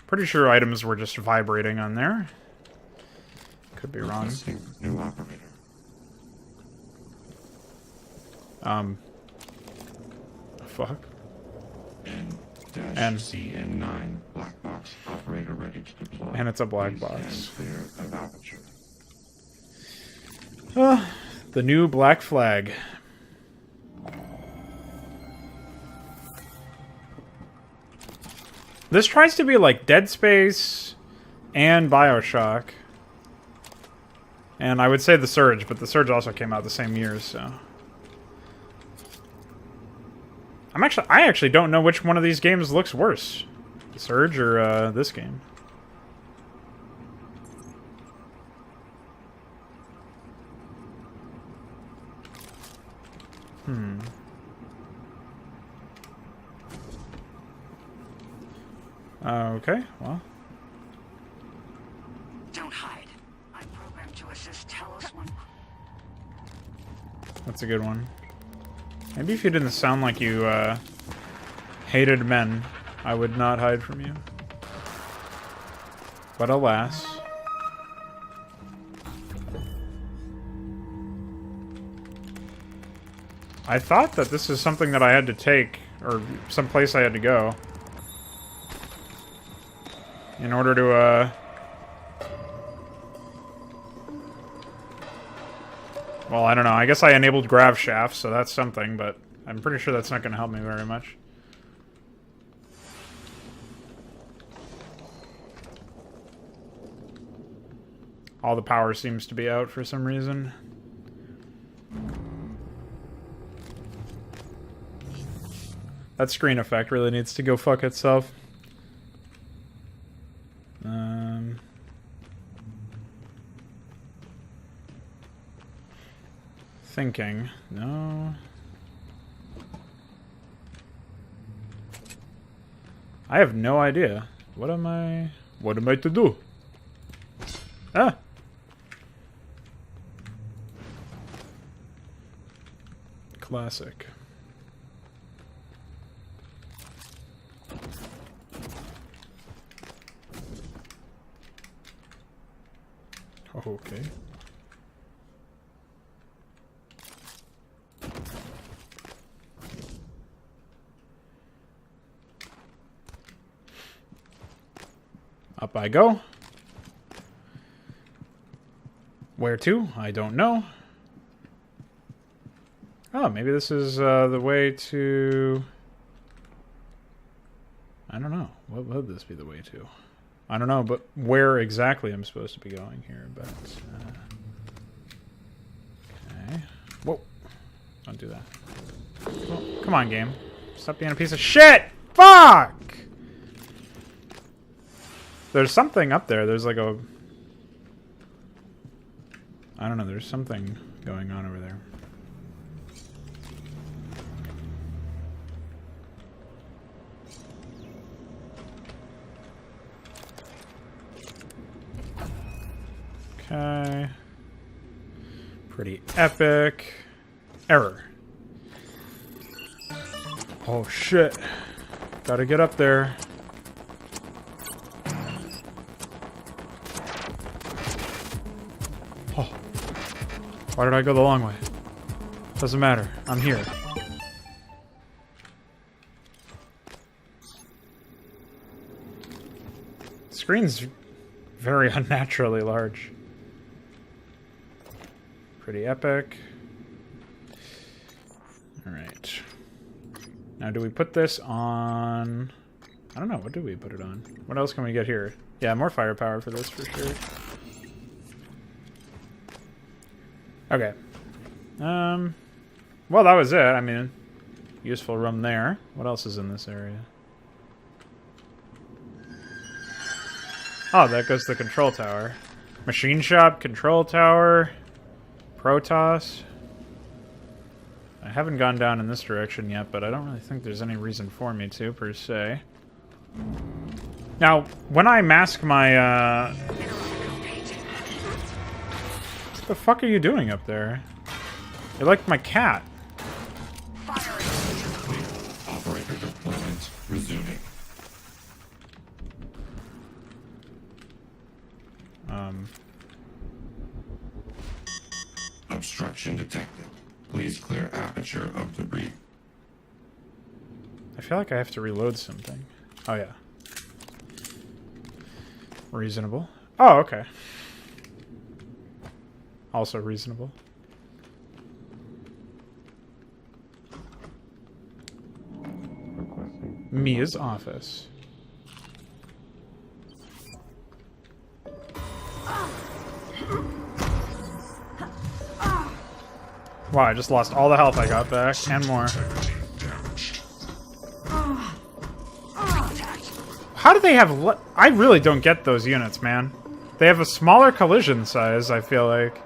Pretty sure items were just vibrating on there. Could be wrong. New operator. Fuck. N-CN9 black box operator ready to deploy. And it's a black Please box. stand clear of aperture. The new black flag. This tries to be like Dead Space and BioShock. And I would say The Surge, but The Surge also came out the same year, so... I actually don't know which one of these games looks worse. The Surge or this game. Okay, well. Don't hide. I'm programmed to assist Talos One. That's a good one. Maybe if you didn't sound like you, hated men, I would not hide from you. But alas. I thought that this is something that I had to take, or some place I had to go. In order to, well, I don't know. I guess I enabled grav shafts, so that's something, but I'm pretty sure that's not going to help me very much. All the power seems to be out for some reason. That screen effect really needs to go fuck itself. Thinking. No. I have no idea. What am I to do? Ah! Classic. Okay. Up I go. Where to? I don't know. Oh, maybe this is the way to... I don't know. What would this be the way to? I don't know, but where exactly I'm supposed to be going here, but... okay. Whoa. Don't do that. Well, come on, game. Stop being a piece of shit! Fuck! There's something up there. There's like a... I don't know. There's something going on over there. Okay. Pretty epic. Error. Oh shit. Gotta get up there. Oh. Why did I go the long way? Doesn't matter. I'm here. Screen's very unnaturally large. Pretty epic. Alright. Now, do we put this on... I don't know. What do we put it on? What else can we get here? Yeah, more firepower for this for sure. Okay. Well, that was it. I mean, useful room there. What else is in this area? Oh, that goes to the control tower. Machine shop, control tower, Protoss. I haven't gone down in this direction yet, but I don't really think there's any reason for me to, per se. Now, when I mask my, what the fuck are you doing up there? You're like my cat. Operator deployment resuming. Obstruction detected. Please clear aperture of debris. I feel like I have to reload something. Oh, yeah. Reasonable. Oh, okay. Also reasonable. Mia's office. Wow, I just lost all the health I got back, and more. How do they have... I really don't get those units, man. They have a smaller collision size, I feel like.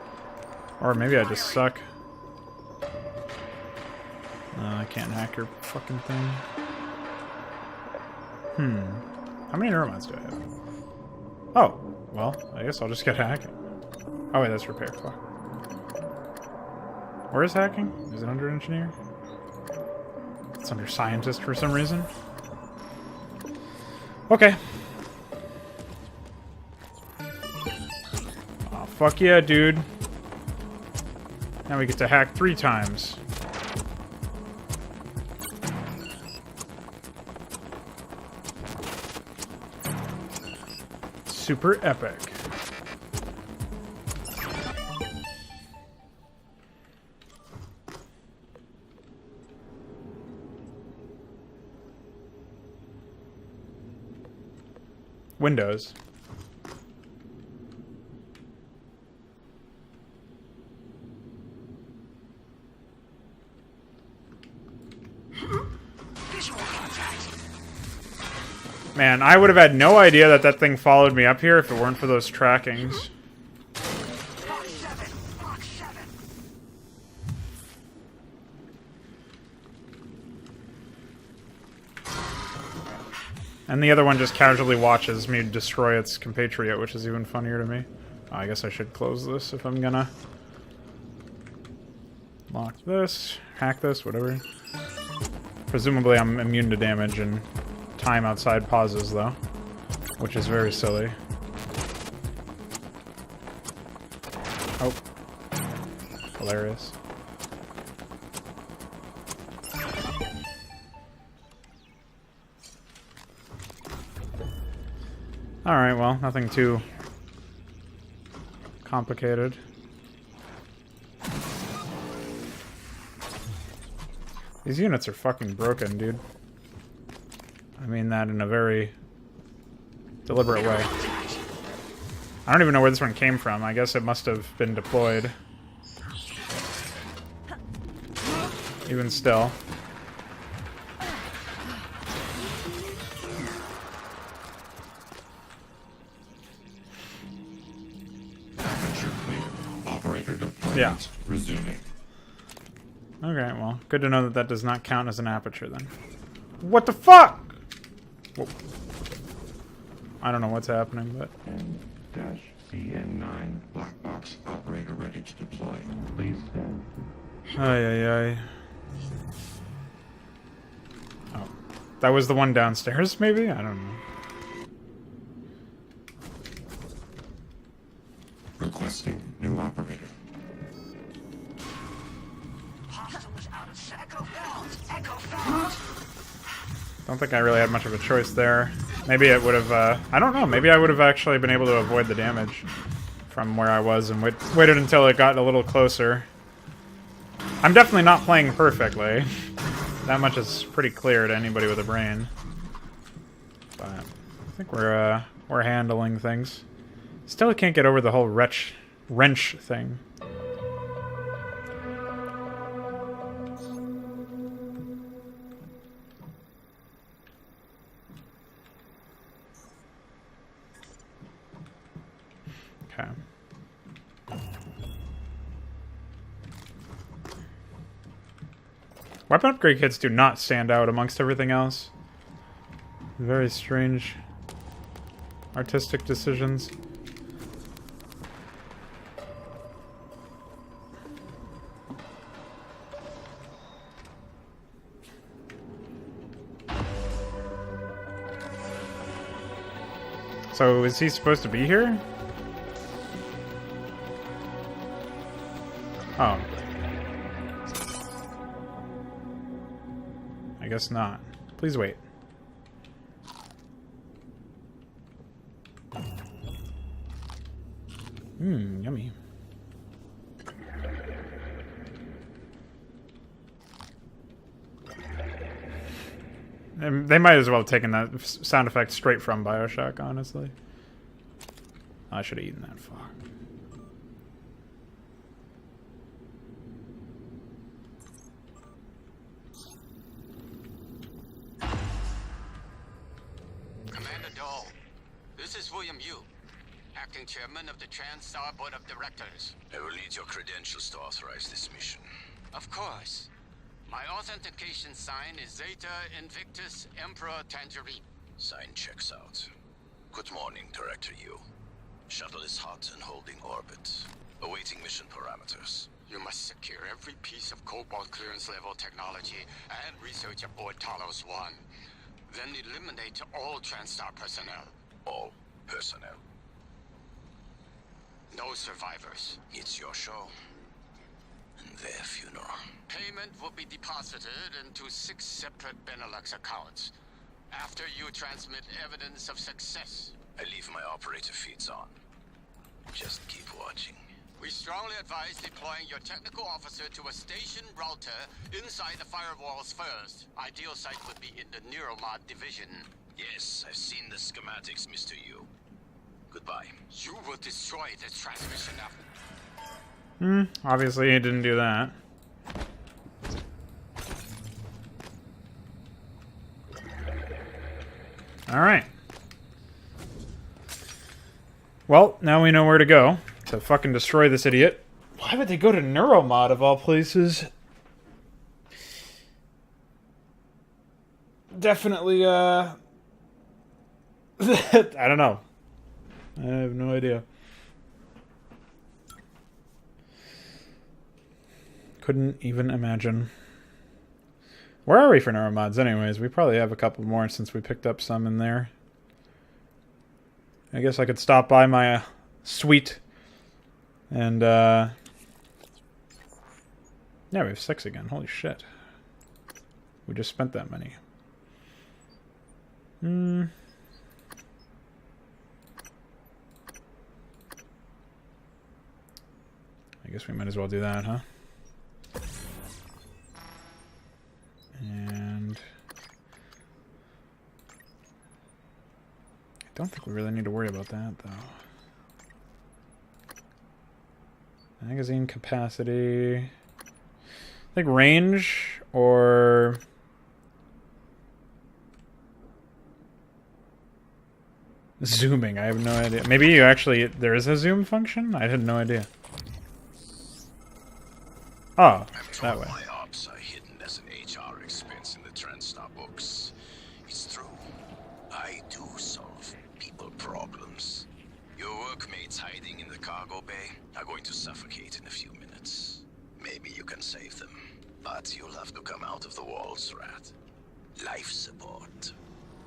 Or maybe I just suck. I can't hack your fucking thing. How many neuromods do I have? Oh, well, I guess I'll just get hacking. Oh wait, that's repair. Fuck. Where is hacking? Is it under engineer? It's under scientist for some reason. Okay. Oh, fuck yeah, dude. Now we get to hack 3 times. Super epic. Windows. Man, I would have had no idea that that thing followed me up here if it weren't for those trackings. And the other one just casually watches me destroy its compatriot, which is even funnier to me. Oh, I guess I should close this if I'm gonna lock this, hack this, whatever. Presumably I'm immune to damage and time outside pauses, though, which is very silly. Oh. Hilarious. Alright, well, nothing too complicated. These units are fucking broken, dude. I mean that in a very deliberate way. I don't even know where this one came from. I guess it must have been deployed. Even still. Yeah. Resuming. Okay, well, good to know that that does not count as an aperture then. What the fuck? Whoa. I don't know what's happening, but... N-CN9 black box operator ready to deploy. Please stand. Ay. Oh. That was the one downstairs, maybe? I don't know. Requesting new operator. Don't think I really had much of a choice there. Maybe it would have, I don't know, maybe I would have actually been able to avoid the damage from where I was and waited until it got a little closer. I'm definitely not playing perfectly. That much is pretty clear to anybody with a brain. But I think we're handling things. Still can't get over the whole wrench thing. Okay. Weapon upgrade kits do not stand out amongst everything else. Very strange artistic decisions. So is he supposed to be here? Oh. I guess not. Please wait. Yummy. And they might as well have taken that sound effect straight from BioShock, honestly. I should have eaten that. Fuck. Commander Dahl, this is William Yu, acting chairman of the TranStar Board of Directors. I will need your credentials to authorize this mission. Of course. My authentication sign is Zeta Invictus Emperor Tangerine. Sign checks out. Good morning, Director Yu. Shuttle is hot and holding orbit. Awaiting mission parameters. You must secure every piece of Cobalt clearance level technology and research aboard Talos 1. Then eliminate all TranStar personnel. All personnel. No survivors. It's your show. And their funeral. Payment will be deposited into 6 separate Benelux accounts. After you transmit evidence of success. I leave my operator feeds on. Just keep watching. We strongly advise deploying your technical officer to a station router inside the firewalls first. Ideal site would be in the Neuromod division. Yes, I've seen the schematics, Mr. Yu. Goodbye. You will destroy this transmission after. Obviously he didn't do that. Alright. Well, now we know where to go to fucking destroy this idiot. Why would they go to Neuromod of all places? Definitely, I don't know. I have no idea. Couldn't even imagine. Where are we for Neuromods anyways? We probably have a couple more since we picked up some in there. I guess I could stop by my suite and yeah, we have 6 again. Holy shit. We just spent that many. I guess we might as well do that, huh? And I don't think we really need to worry about that, though. Magazine capacity. I think range or zooming. I have no idea. Maybe you actually there is a zoom function? I had no idea. Oh, that way. My ops are hidden as an HR expense in the TranStar books. It's true. I do solve people problems. Your workmates hiding in the cargo bay are going to suffocate in a few minutes. Maybe you can save them, but you'll have to come out of the walls, Rat. Life support.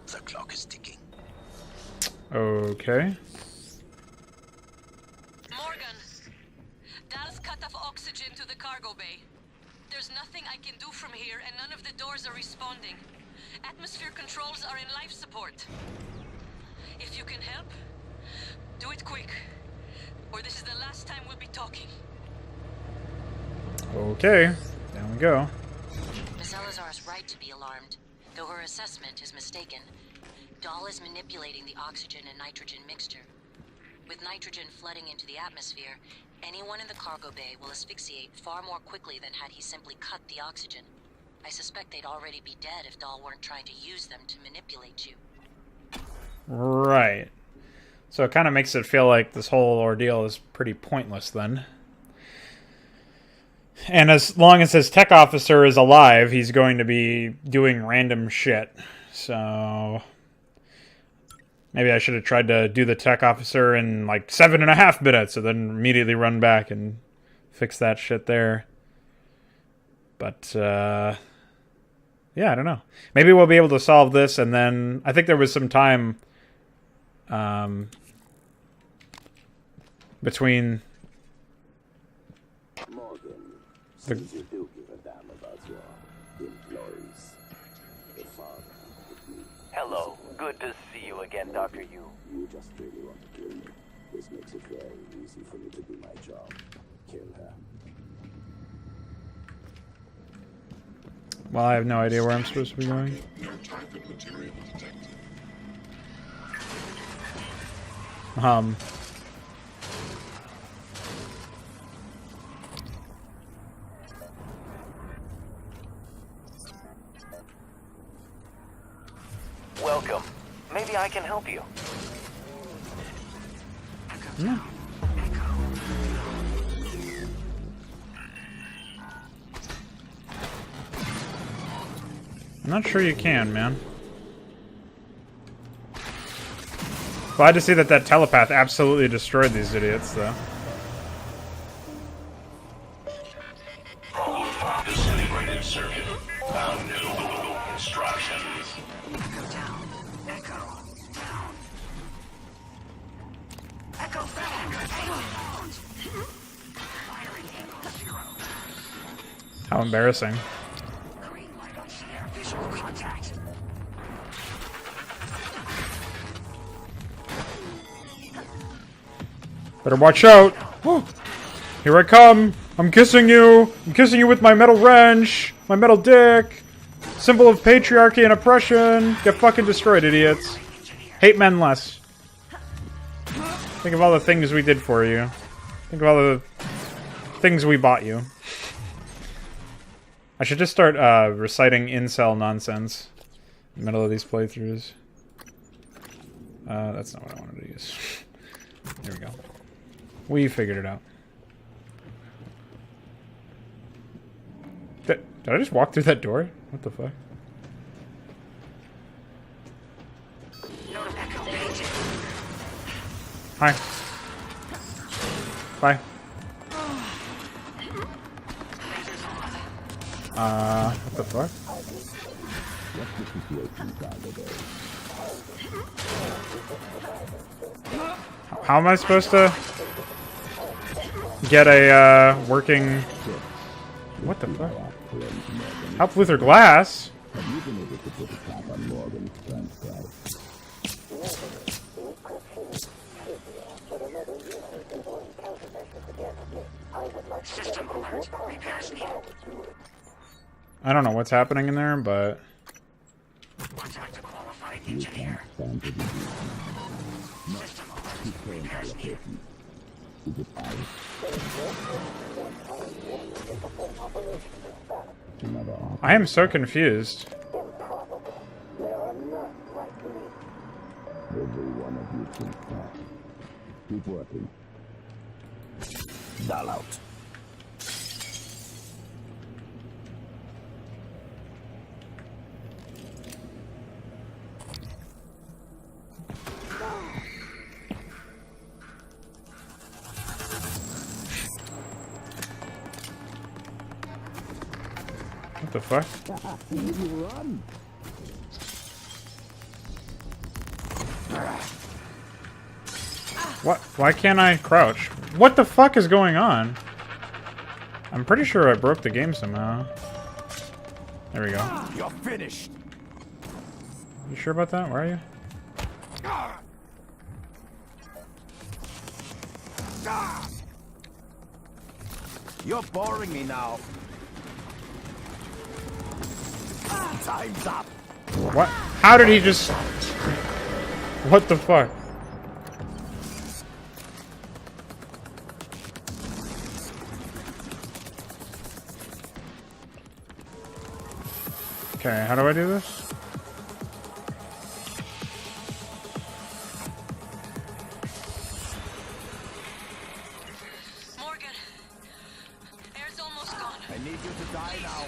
The clock is ticking. Okay. Morgan, Dal's cut off oxygen to the cargo bay. There's nothing I can do from here, and none of the doors are responding. Atmosphere controls are in life support. If you can help, do it quick, or this is the last time we'll be talking. Okay, down we go. Miss Elazar is right to be alarmed, though her assessment is mistaken. Dahl is manipulating the oxygen and nitrogen mixture. With nitrogen flooding into the atmosphere, anyone in the cargo bay will asphyxiate far more quickly than had he simply cut the oxygen. I suspect they'd already be dead if Dahl weren't trying to use them to manipulate you. Right. So it kind of makes it feel like this whole ordeal is pretty pointless then. And as long as his tech officer is alive, he's going to be doing random shit. So Maybe I should have tried to do the tech officer in like 7.5 minutes and then immediately run back and fix that shit there. But, yeah, I don't know. Maybe we'll be able to solve this, and then I think there was some time between Morgan, the... since you do give a damn about your employees, the father with me. Hello. Good to see you again, Dr. Yu. You just really want to kill me. This makes it very easy for me to do my job. Kill her. Well, I have no idea where I'm supposed to be going. Welcome. Maybe I can help you. No. I'm not sure you can, man. Glad to see that that telepath absolutely destroyed these idiots, though. Disintegrated circuit. Found new instructions. Echo down. Echo down. Echo down. Firing angle 0. How embarrassing. Green light on snare. Visual contact. Better watch out! Here I come! I'm kissing you! I'm kissing you with my metal wrench! My metal dick! Symbol of patriarchy and oppression! Get fucking destroyed, idiots. Hate men less. Think of all the things we did for you. Think of all the things we bought you. I should just start reciting incel nonsense in the middle of these playthroughs. That's not what I wanted to use. There we go. We figured it out. Did I just walk through that door? What the fuck? Hi. Bye. What the fuck? How am I supposed to get a, working... What the fuck? Help Luther Glass? System alert. Repairs needed. I don't know what's happening in there, but... Contact a qualified engineer. System alert. Repairs needed. I am so confused. Keep working. Dial out. What the fuck? Run. What? Why can't I crouch? What the fuck is going on? I'm pretty sure I broke the game somehow. There we go. You're finished. You sure about that? Where are you? You're boring me now. Time's up. What? How did he just... What the fuck? Okay, how do I do this? Morgan, air's almost gone. I need you to die now.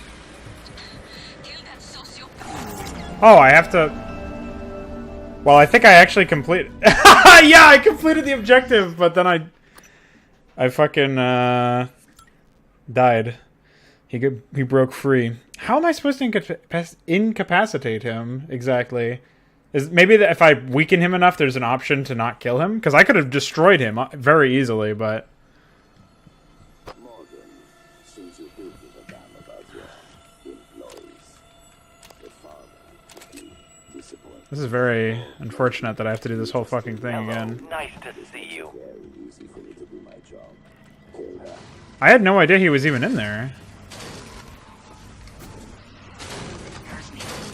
Kill that sociopath. Oh, I have to... Well, I think I actually completed... Yeah, I completed the objective, but then I fucking, died. He broke free. How am I supposed to incapacitate him, exactly? Is maybe that if I weaken him enough, there's an option to not kill him? Because I could have destroyed him very easily, but... Morgan, since you do give a damn about your employees, the father will be disappointed. This is very unfortunate that I have to do this whole fucking thing again. Nice to see you. Very easy for me to do my job. Kill her. I had no idea he was even in there.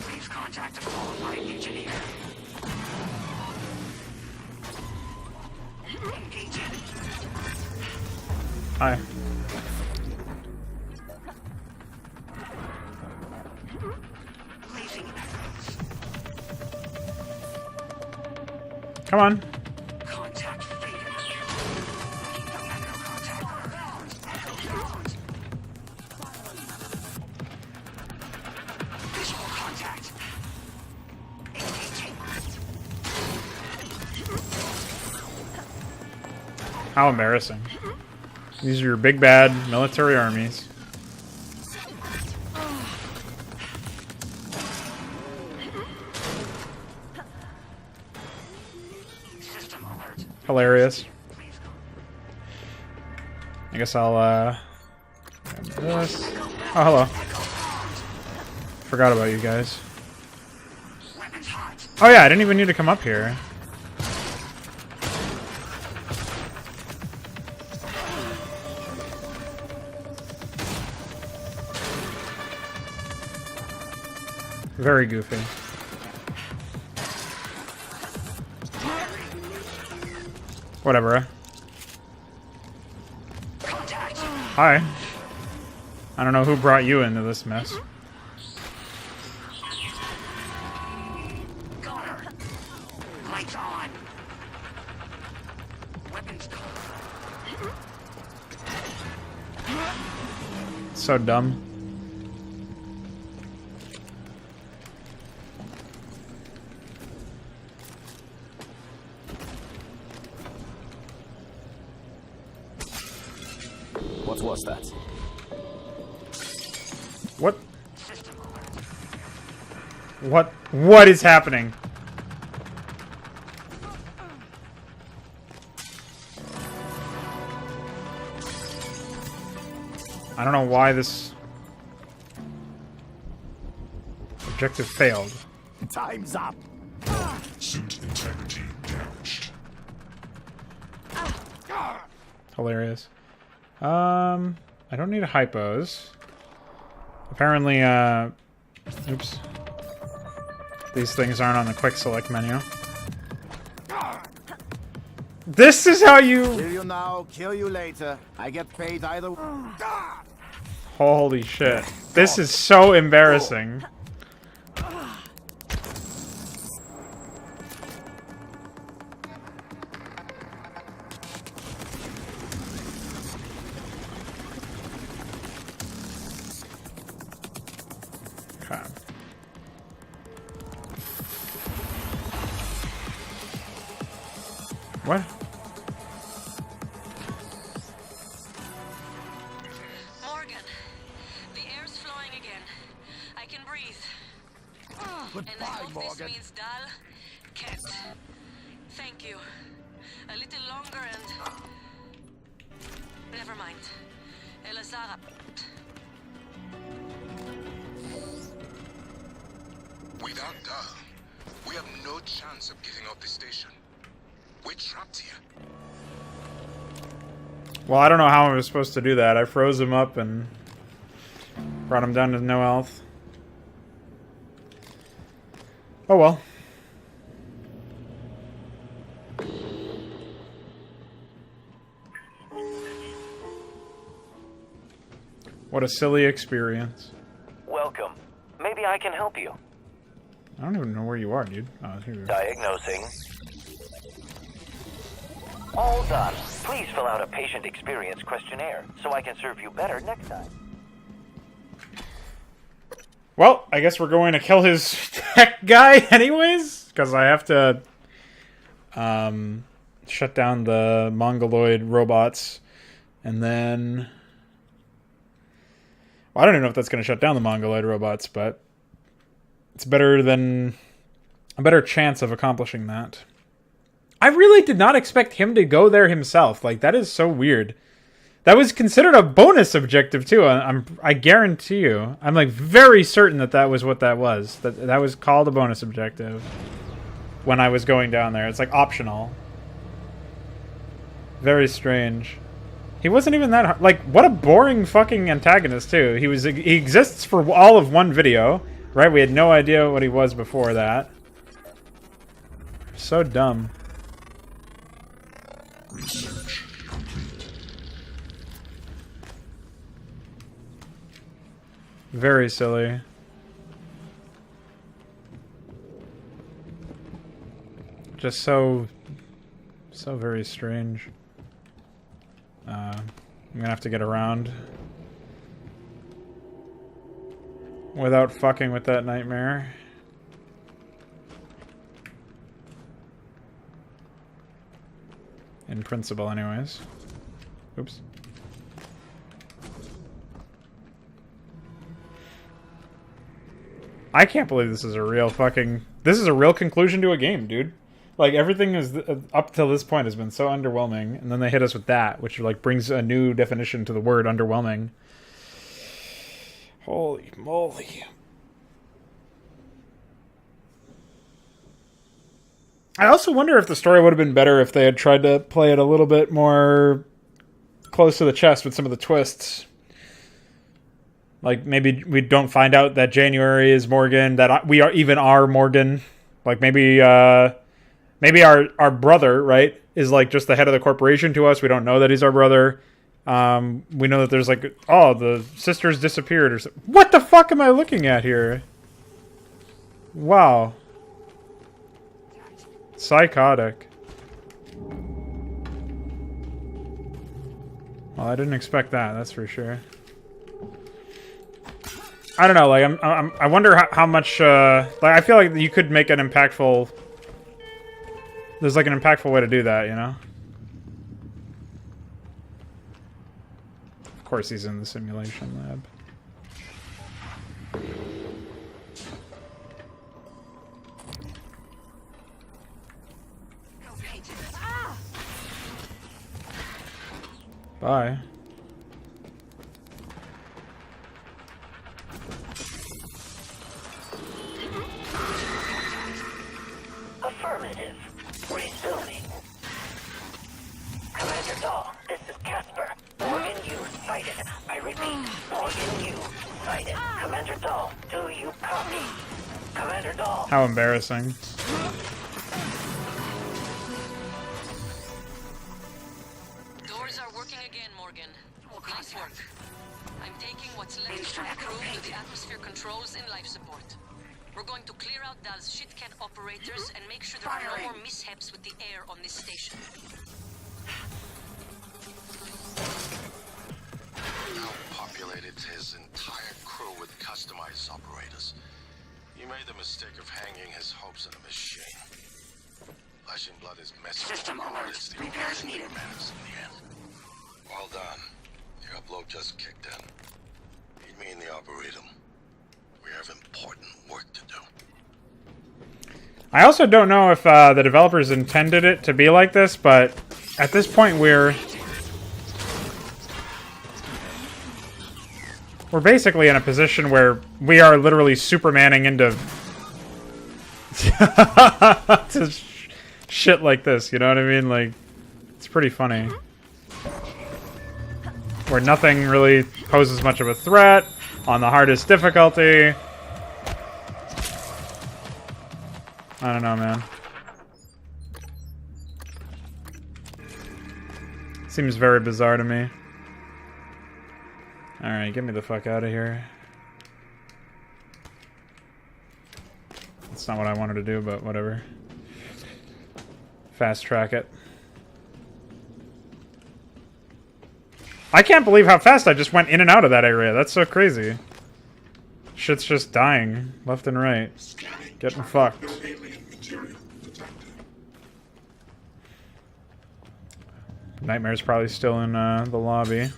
Please contact a qualified engineer. Engaging. Hi. Leaving evidence. Come on. Contact failure. No contact. Visual contact. Engaging. How embarrassing. These are your big bad military armies. System alert. Hilarious. I guess I'll, grab this. Oh, hello. Forgot about you guys. Weapons hot. Oh yeah, I didn't even need to come up here. Very goofy. Whatever. Contact. Hi. I don't know who brought you into this mess. Gunner. Lights on. Weapons cold. So dumb. What was that? What? What is happening? I don't know why this objective failed. Time's up. Suit integrity damaged. Hilarious. I don't need hypos. Apparently, oops. These things aren't on the quick select menu. This is how you... Kill you now, kill you later. I get paid either. Holy shit. This is so embarrassing. Okay. What? Morgan, the air's flowing again. I can breathe. And I hope this means Dal can't. Thank you. A little longer and... Never mind. Elazar. Without Dahl, we have no chance of getting off the station. We're trapped here. Well, I don't know how I was supposed to do that. I froze him up and brought him down to no health. Oh well. What a silly experience. Welcome. Maybe I can help you. I don't even know where you are, dude. Oh, here you are. Diagnosing. All done. Please fill out a patient experience questionnaire so I can serve you better next time. Well, I guess we're going to kill his tech guy anyways? because I have to shut down the Mongoloid robots, and then... Well, I don't even know if that's going to shut down the Mongoloid robots, but it's better than... a better chance of accomplishing that. I really did not expect him to go there himself. Like, that is so weird. That was considered a bonus objective, too. I guarantee you. I'm, like, very certain that that was what that was. That was called a bonus objective when I was going down there. It's, like, optional. Very strange. He wasn't even that hard. Like, what a boring fucking antagonist, too. He exists for all of one video, right? We had no idea what he was before that. So dumb. Research complete. Very silly. Just so very strange. I'm gonna have to get around without fucking with that nightmare. In principle, anyways. Oops. I can't believe this is a real fucking... This is a real conclusion to a game, dude. Like, everything is up till this point has been so underwhelming, and then they hit us with that, which, like, brings a new definition to the word underwhelming. Holy moly. I also wonder if the story would have been better if they had tried to play it a little bit more close to the chest with some of the twists. Like, maybe we don't find out that January is Morgan, that we are Morgan. Like, maybe our brother, right, is, like, just the head of the corporation to us. We don't know that he's our brother. We know that there's, like, oh, the sisters disappeared or something. What the fuck am I looking at here? Wow. Psychotic. Well, I didn't expect that, that's for sure. I don't know, like, I wonder how much, like, I feel like you could make an impactful... There's, like, an impactful way to do that, you know? Of course he's in the simulation lab. Bye. Affirmative. Resuming. Commander Dahl, this is Casper. Morgan, you sighted. I repeat, Morgan, you sighted. Commander Dahl, do you copy? Commander Dahl. How embarrassing. Doors are working again, Morgan. Nice work. I'm taking what's left of the crew to the atmosphere controls and life support. We're going to clear out Dal's shitcat operators and make sure there are no more mishaps with the air on this station. Now populated his entire crew with customized operators. He made the mistake of hanging his hopes in a machine. Flesh and blood is messy. System alert. Repairs needed. Matters in the end. Well done. Your upload just kicked in. Meet me in the Arboretum. We have important work to do. I also don't know if the developers intended it to be like this, but at this point we're basically in a position where we are literally Supermaning into to shit like this, you know what I mean? Like, it's pretty funny. Where nothing really poses much of a threat, on the hardest difficulty. I don't know, man. Seems very bizarre to me. Alright, get me the fuck out of here. That's not what I wanted to do, but whatever. Fast track it. I can't believe how fast I just went in and out of that area. That's so crazy. Shit's just dying left and right. Getting fucked. material detected. Nightmare's probably still in the lobby.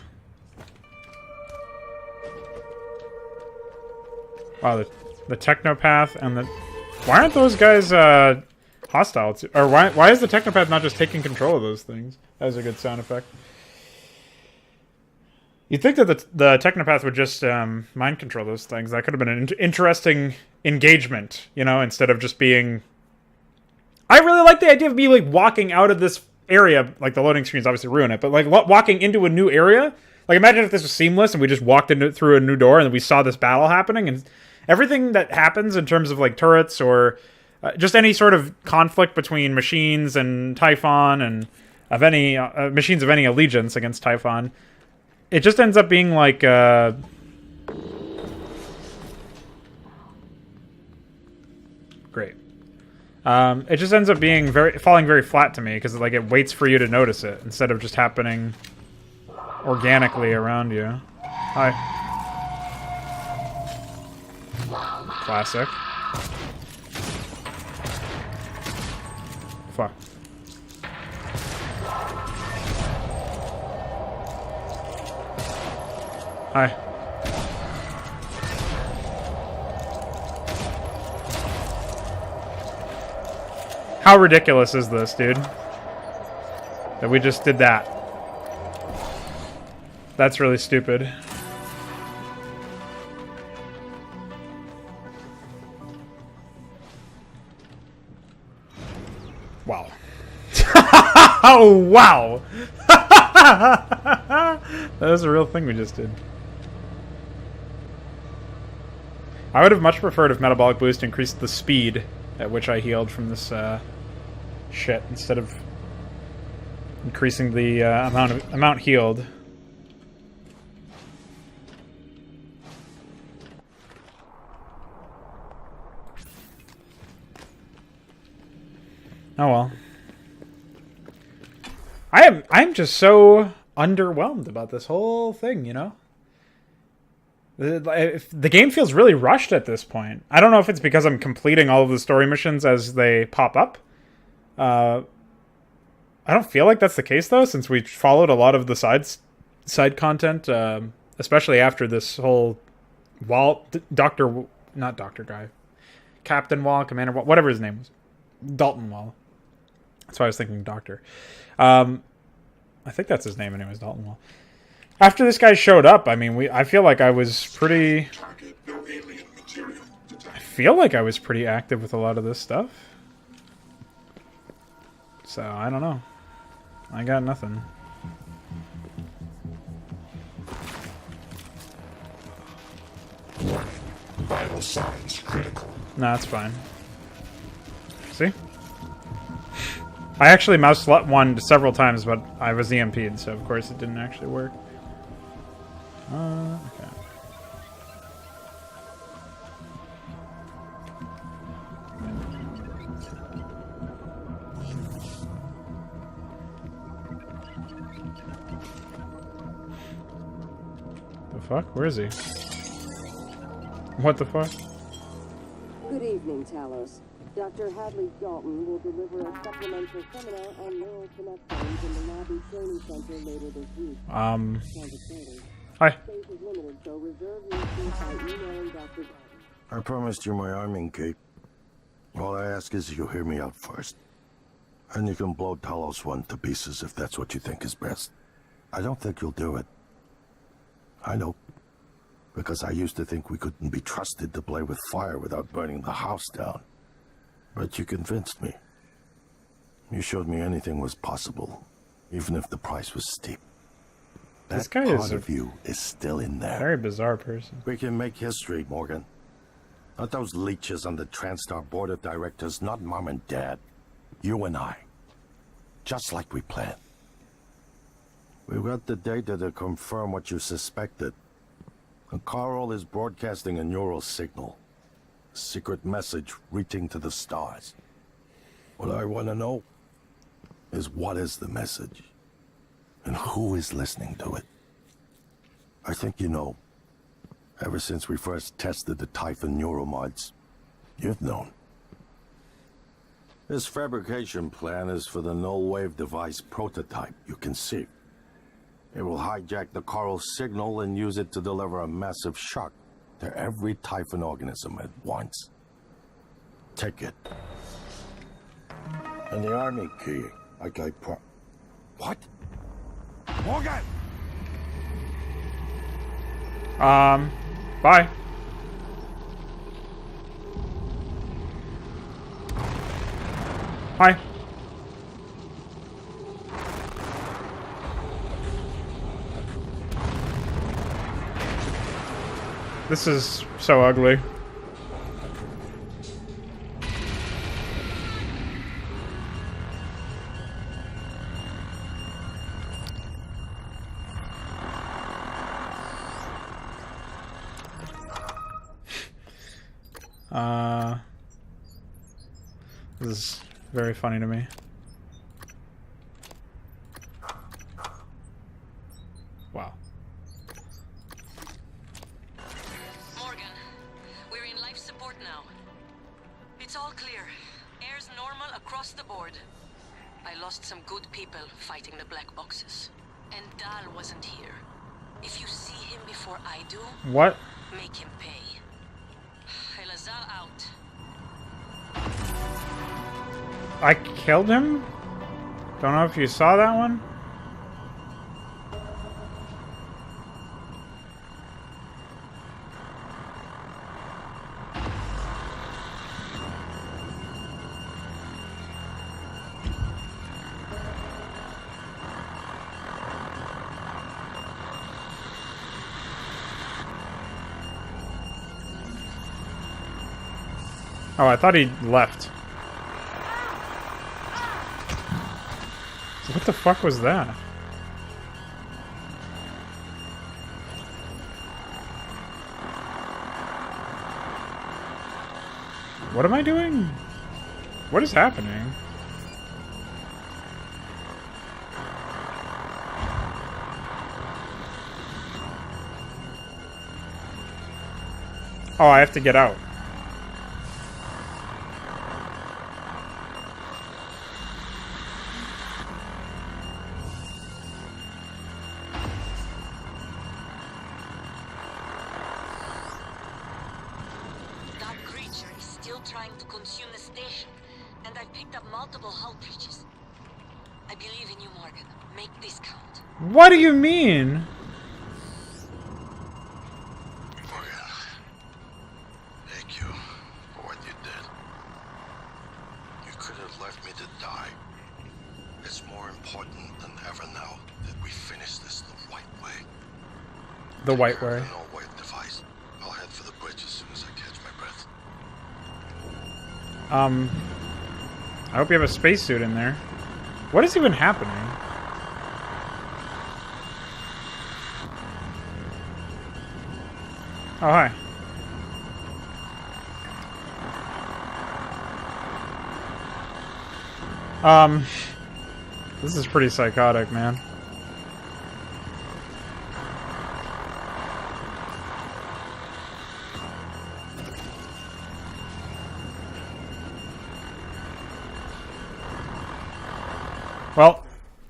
Wow, the Technopath and the... Why aren't those guys hostile? Or why is the Technopath not just taking control of those things? That was a good sound effect. You'd think that the Technopath would just mind control those things. That could have been an interesting engagement, you know, instead of just being... I really like the idea of me, like, walking out of this area. Like, the loading screens obviously ruin it, but, like, walking into a new area. Like, imagine if this was seamless and we just walked through a new door and we saw this battle happening, and everything that happens in terms of, like, turrets or just any sort of conflict between machines and Typhon and of any machines of any allegiance against Typhon, it just ends up being like great. It just ends up being falling very flat to me because like it waits for you to notice it instead of just happening organically around you. Hi. Classic. Fuck. Hi. How ridiculous is this, dude? That we just did that. That's really stupid. Wow. Oh, wow! That was a real thing we just did. I would have much preferred if Metabolic Boost increased the speed at which I healed from this shit instead of increasing the amount healed. Oh well. I'm just so underwhelmed about this whole thing, you know? The game feels really rushed at this point. I don't know if it's because I'm completing all of the story missions as they pop up. I don't feel like that's the case, though, since we followed a lot of the side content, especially after this whole Captain Wall, Commander Wall, whatever his name was. Dalton Wall. That's why I was thinking Doctor. I think that's his name anyways, Dalton Wall. After this guy showed up, I mean, I feel like I was pretty... I feel like I was pretty active with a lot of this stuff. So, I don't know. I got nothing. Vital signs critical. No, that's fine. See? I actually mouse one several times, but I was EMP'd, so of course it didn't actually work. Okay. The fuck? Where is he? What the fuck? Good evening, Talos. Dr. Hadley Dalton will deliver a supplemental seminar on neural connections in the lobby training center later this week. Hi. I promised you my arming cape. All I ask is you hear me out first. And you can blow Talos 1 to pieces if that's what you think is best. I don't think you'll do it. I know. Because I used to think we couldn't be trusted to play with fire without burning the house down. But you convinced me. You showed me anything was possible, even if the price was steep. This That guy part is of you is still in there. Very bizarre person. We can make history, Morgan. Not those leeches on the TranStar board of directors, not Mom and Dad. You and I. Just like we planned. We've got the data to confirm what you suspected. And Carl is broadcasting a neural signal. A secret message reaching to the stars. What I want to know is what is the message? And who is listening to it? I think you know. Ever since we first tested the Typhon neuromods, you've known. This fabrication plan is for the null-wave device prototype you can see. It will hijack the coral signal and use it to deliver a massive shock to every Typhon organism at once. Take it. And the army key, What? Morgan! Bye. Hi. This is so ugly. This is very funny to me. Wow. Morgan, we're in life support now. It's all clear. Air's normal across the board. I lost some good people fighting the black boxes. And Dahl wasn't here. If you see him before I do, What? make him pay. Elazar out. I killed him? Don't know if you saw that one. Oh, I thought he left. What the fuck was that? What am I doing? What is happening? Oh, I have to get out. Trying to consume the station, and I've picked up multiple hull breaches. I believe in you, Morgan. Make this count. What do you mean? Morgan, thank you for what you did. You could have left me to die. It's more important than ever now that we finish this the white way. The white way. The null-wave device. I'll head for the bridge as soon as I catch my breath. I hope you have a spacesuit in there. What is even happening? Oh, hi. This is pretty psychotic, man. Well,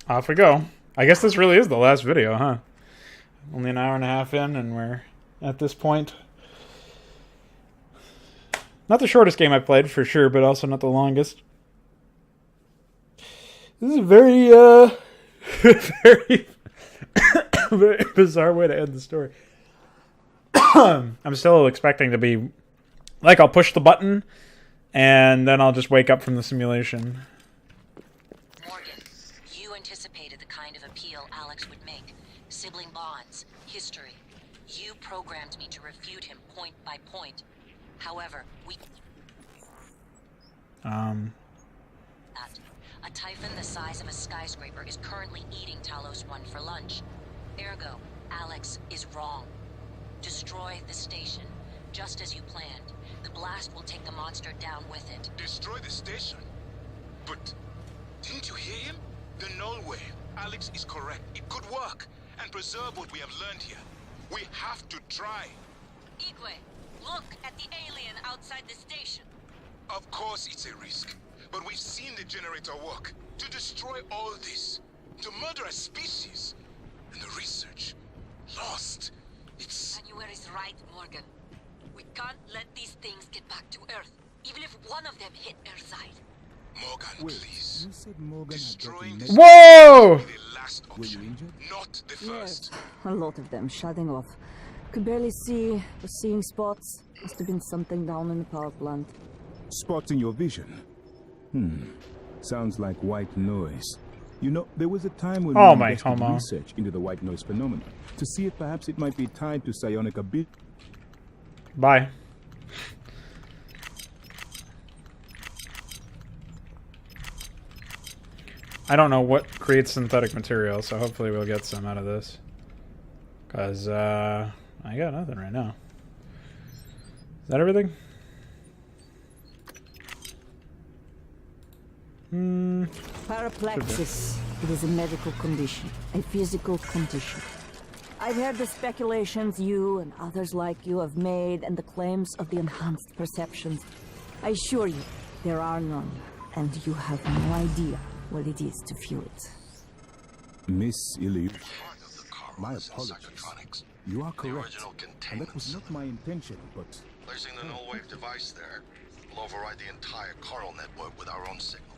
off we go. I guess this really is the last video, huh? Only an hour and a half in, and we're at this point. Not the shortest game I've played, for sure, but also not the longest. This is a very, very bizarre way to end the story. I'm still expecting to be... Like, I'll push the button, and then I'll just wake up from the simulation. Sibling bonds, history. You programmed me to refute him point by point. However, we... A Typhon the size of a skyscraper is currently eating Talos 1 for lunch. Ergo, Alex is wrong. Destroy the station, just as you planned. The blast will take the monster down with it. Destroy the station? But didn't you hear him? The null wave. Alex is correct. It could work. And preserve what we have learned here. We have to try. Igwe, look at the alien outside the station. Of course it's a risk. But we've seen the generator work to destroy all this, to murder a species. And the research, lost. It's... January is right, Morgan. We can't let these things get back to Earth, even if one of them hit Earthside. Morgan, please. You said Morgan Destroying had this gotten Whoa! be the last option, not the first. Yes, a lot of them shutting off. Could barely see, was seeing spots. Must have been something down in the power plant. spots in your vision. Sounds like white noise. You know, there was a time when we invested research into the white noise phenomenon to see if perhaps it might be tied to psionic ability. Bye. I don't know what creates synthetic material, so hopefully we'll get some out of this. Because, I got nothing right now. Is that everything? Paraplexis. It is a medical condition, a physical condition. I've heard the speculations you and others like you have made and the claims of the enhanced perceptions. I assure you, there are none, and you have no idea what it is to feel it. Miss Illy, my apologies. You are correct, and that was not my intention, but... Placing the null-wave device there will override the entire coral network with our own signal.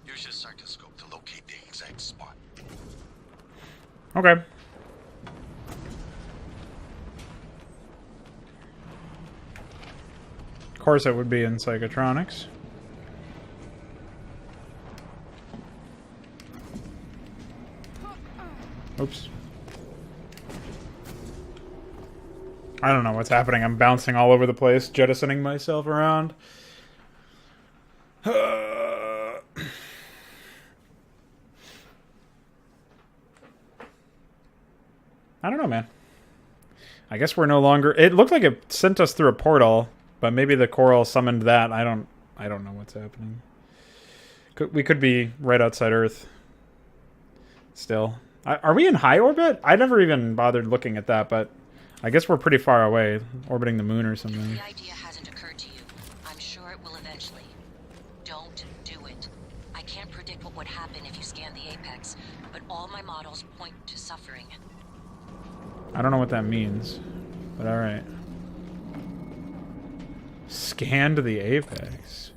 Use your psychoscope to locate the exact spot. Okay. Of course it would be in psychotronics. Oops. I don't know what's happening. I'm bouncing all over the place, jettisoning myself around. I don't know, man. I guess we're no longer... It looked like it sent us through a portal, but maybe the coral summoned that. I don't know what's happening. We could be right outside Earth. Still. Are we in high orbit? I never even bothered looking at that, but I guess we're pretty far away, orbiting the moon or something. The idea hasn't occurred to you. I'm sure it will eventually. Don't do it. I can't predict what would happen if you scan the apex, but all my models point to suffering. I don't know what that means, but alright. Scanned the apex.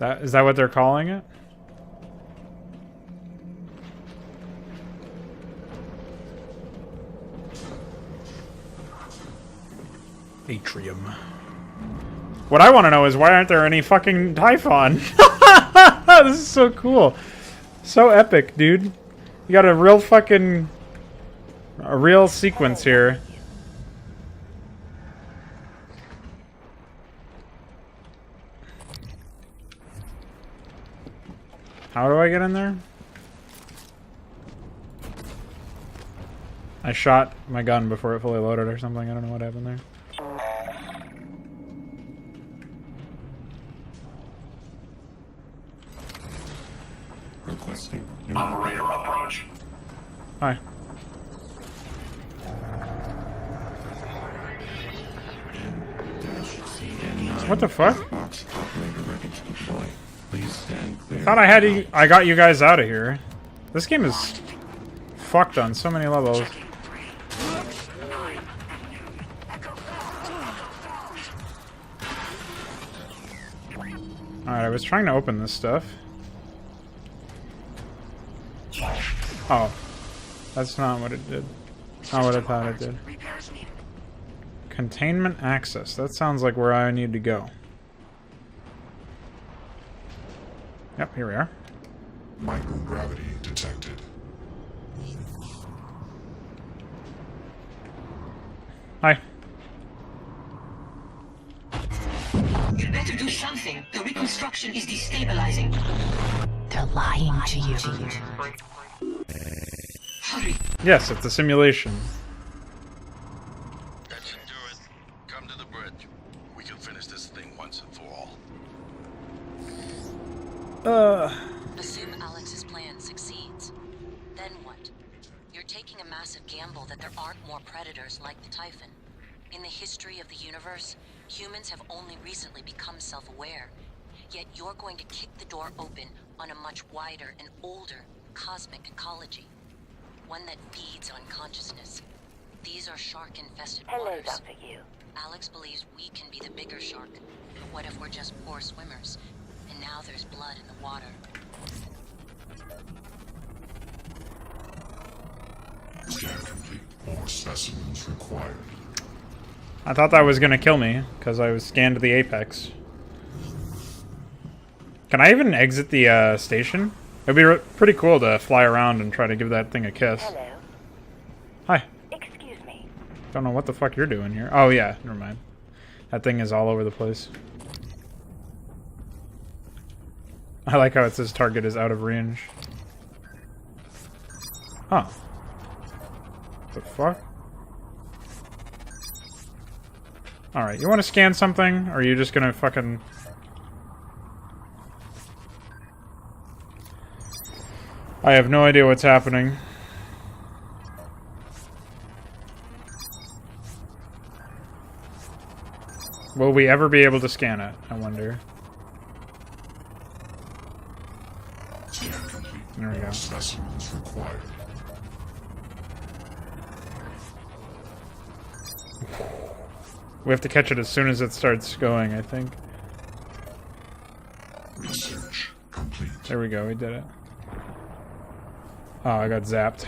Is that what they're calling it? Atrium. What I want to know is why aren't there any fucking Typhon? This is so cool. So epic, dude. You got a real fucking... a real sequence here. How do I get in there? I shot my gun before it fully loaded or something. I don't know what happened there. Requesting Operator approach. Hi. What the fuck? I thought I got you guys out of here. This game is fucked on so many levels. Alright, I was trying to open this stuff. Oh. That's not what it did. Not what I thought it did. Containment access. That sounds like where I need to go. Yep, here we are. Microgravity detected. Hi. You better do something. The reconstruction is destabilizing. They're lying to you. Hurry. Yes, it's a simulation. That should do it. Come to the bridge. We can finish this thing once and for all. Assume Alex's plan succeeds. Then what? You're taking a massive gamble that there aren't more predators like the Typhon. In the history of the universe, humans have only recently become self-aware. Yet you're going to kick the door open on a much wider and older cosmic ecology. One that feeds on consciousness. These are shark-infested Hello, waters. Dr. Yu. Alex believes we can be the bigger shark. But what if we're just poor swimmers? And now there's blood in the water. Scan complete. More specimens required. I thought that was gonna kill me, because I was scanned to the apex. Can I even exit the station? It'd be pretty cool to fly around and try to give that thing a kiss. Hello. Hi. Excuse me. Don't know what the fuck you're doing here. Oh yeah, never mind. That thing is all over the place. I like how it says target is out of range. Huh. The fuck? Alright, you want to scan something? Or are you just gonna fucking... I have no idea what's happening. Will we ever be able to scan it? I wonder. Scan complete. There we go. More specimens required. We have to catch it as soon as it starts going, I think. Research complete. There we go, we did it. Oh, I got zapped.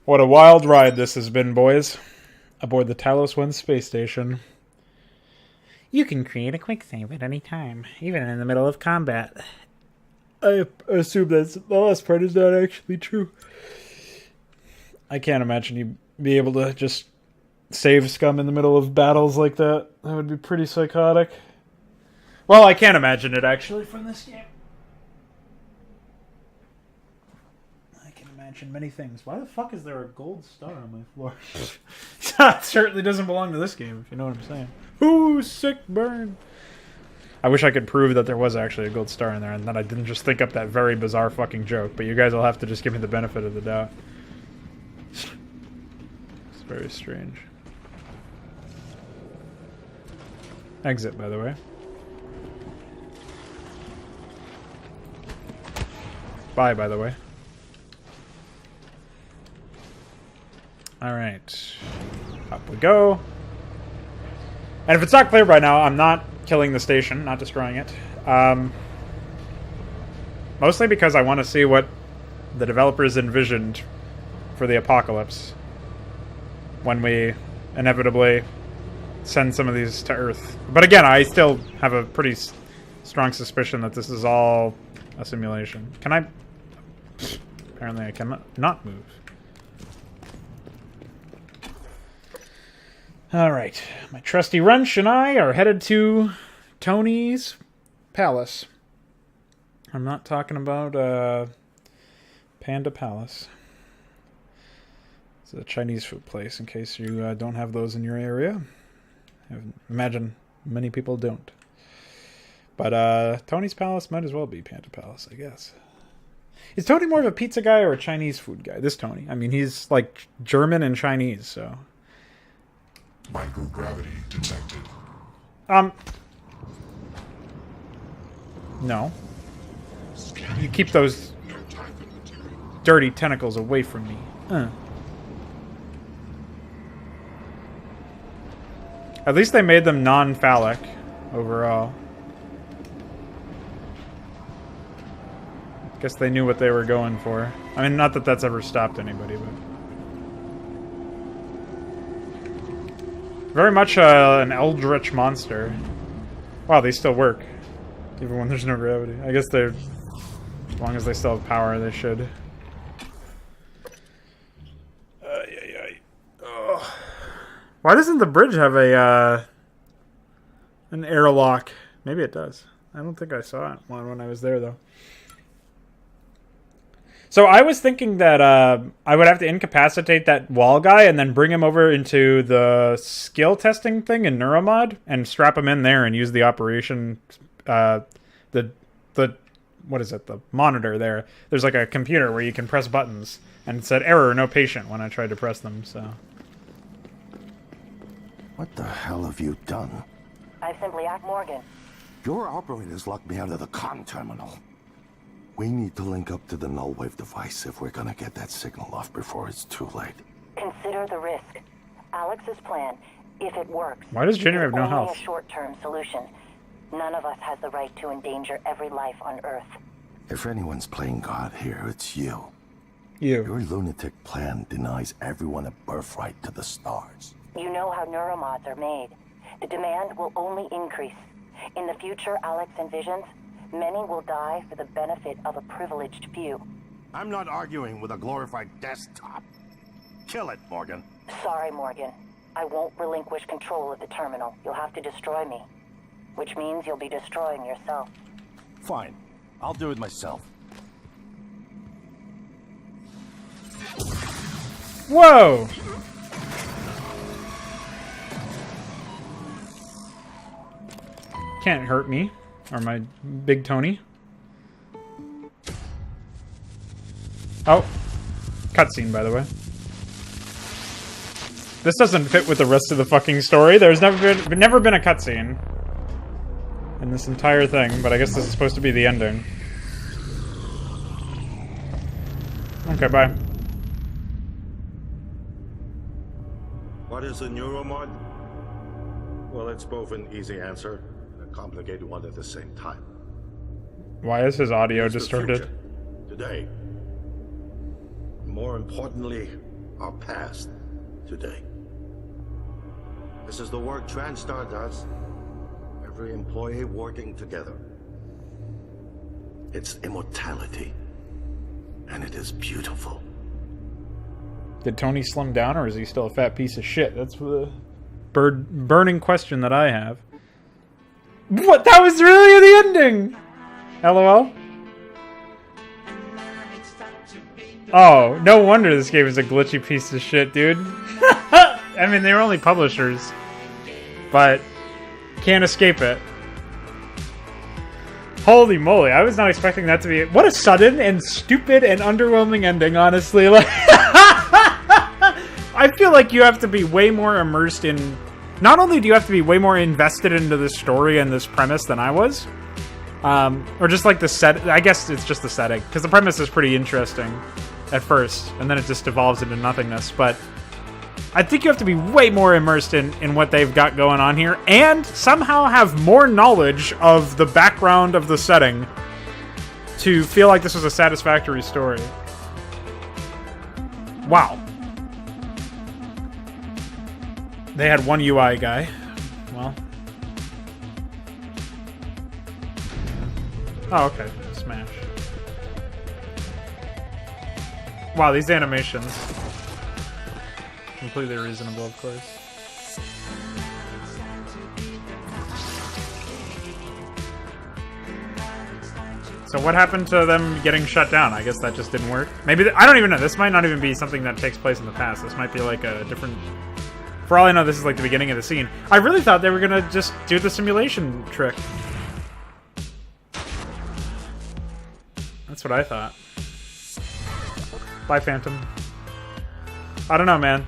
What a wild ride this has been, boys. Aboard the Talos 1 space station. You can create a quick save at any time, even in the middle of combat. I assume that's the last part is not actually true. I can't imagine you'd be able to just save scum in the middle of battles like that. That would be pretty psychotic. Well, I can't imagine it actually from this game. I can imagine many things. Why the fuck is there a gold star on my floor? It certainly doesn't belong to this game, if you know what I'm saying. Ooh, sick burn. I wish I could prove that there was actually a gold star in there and that I didn't just think up that very bizarre fucking joke, but you guys will have to just give me the benefit of the doubt. It's very strange. Exit, by the way. Bye, by the way. Alright. Up we go. And if it's not clear by now, I'm not killing the station, not destroying it. Mostly because I want to see what the developers envisioned for the apocalypse when we inevitably send some of these to Earth. But again, I still have a pretty strong suspicion that this is all a simulation. Can I... Apparently I cannot not move. Alright, my trusty wrench and I are headed to Tony's Palace. I'm not talking about Panda Palace. It's a Chinese food place, in case you don't have those in your area. I imagine many people don't. But Tony's Palace might as well be Panda Palace, I guess. Is Tony more of a pizza guy or a Chinese food guy? This Tony. I mean, he's like German and Chinese, so... Microgravity detected. No. You keep those dirty tentacles away from me. At least they made them non-phallic overall. Guess they knew what they were going for. I mean, not that that's ever stopped anybody, but... Very much an eldritch monster. Wow, they still work. Even when there's no gravity. I guess they're... As long as they still have power, they should. Why doesn't the bridge have a, an airlock? Maybe it does. I don't think I saw it when I was there, though. So I was thinking that I would have to incapacitate that wall guy and then bring him over into the skill testing thing in Neuromod and strap him in there and use the operation, the what is it, the monitor there. There's like a computer where you can press buttons and it said error, no patient when I tried to press them, so. What the hell have you done? I've simply asked Morgan. Your operators locked me out of the comm terminal. We need to link up to the null wave device if we're gonna get that signal off before it's too late. Consider the risk. Alex's plan, if it works, Why does January have no is only health? a short-term solution. None of us has the right to endanger every life on Earth. If anyone's playing God here, it's you. You. Your lunatic plan denies everyone a birthright to the stars. You know how neuromods are made. The demand will only increase. In the future Alex envisions, many will die for the benefit of a privileged few. I'm not arguing with a glorified desktop. Kill it, Morgan. Sorry, Morgan. I won't relinquish control of the terminal. You'll have to destroy me. Which means you'll be destroying yourself. Fine. I'll do it myself. Whoa! Can't hurt me. Or my big Tony. Oh. Cutscene, by the way. This doesn't fit with the rest of the fucking story. There's never been a cutscene in this entire thing, but I guess this is supposed to be the ending. Okay, bye. What is a neuromod? Well, it's both an easy answer and a complicated one at the same time. Why is his audio It's the distorted? future, today. More importantly, our past, today. This is the work TranStar does. Every employee working together. It's immortality. And it is beautiful. Did Tony slim down, or is he still a fat piece of shit? That's the burning question that I have. What? That was really the ending! LOL? Oh, no wonder this game is a glitchy piece of shit, dude. I mean, they were only publishers. But, can't escape it. Holy moly, I was not expecting that to be... What a sudden and stupid and underwhelming ending, honestly. Like, I feel like you have to be way more immersed in... Not only do you have to be way more invested into this story and this premise than I was, or just like the set... I guess it's just the setting, because the premise is pretty interesting at first, and then it just devolves into nothingness, but... I think you have to be way more immersed in what they've got going on here, and somehow have more knowledge of the background of the setting to feel like this was a satisfactory story. Wow. They had one UI guy. Well. Oh, okay. Smash. Wow, these animations. Completely reasonable, of course. So what happened to them getting shut down? I guess that just didn't work. Maybe... I don't even know. This might not even be something that takes place in the past. This might be like a different... For all I know, this is like the beginning of the scene. I really thought they were gonna just do the simulation trick. That's what I thought. Bye, Phantom. I don't know, man.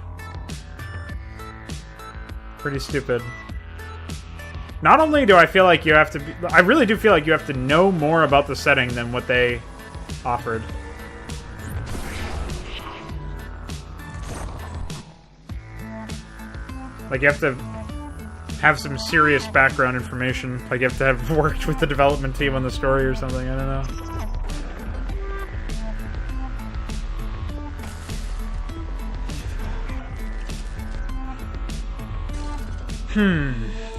Pretty stupid. Not only do I feel like you have to be... I really do feel like you have to know more about the setting than what they offered. Like, you have to have some serious background information. Like, you have to have worked with the development team on the story or something. I don't know.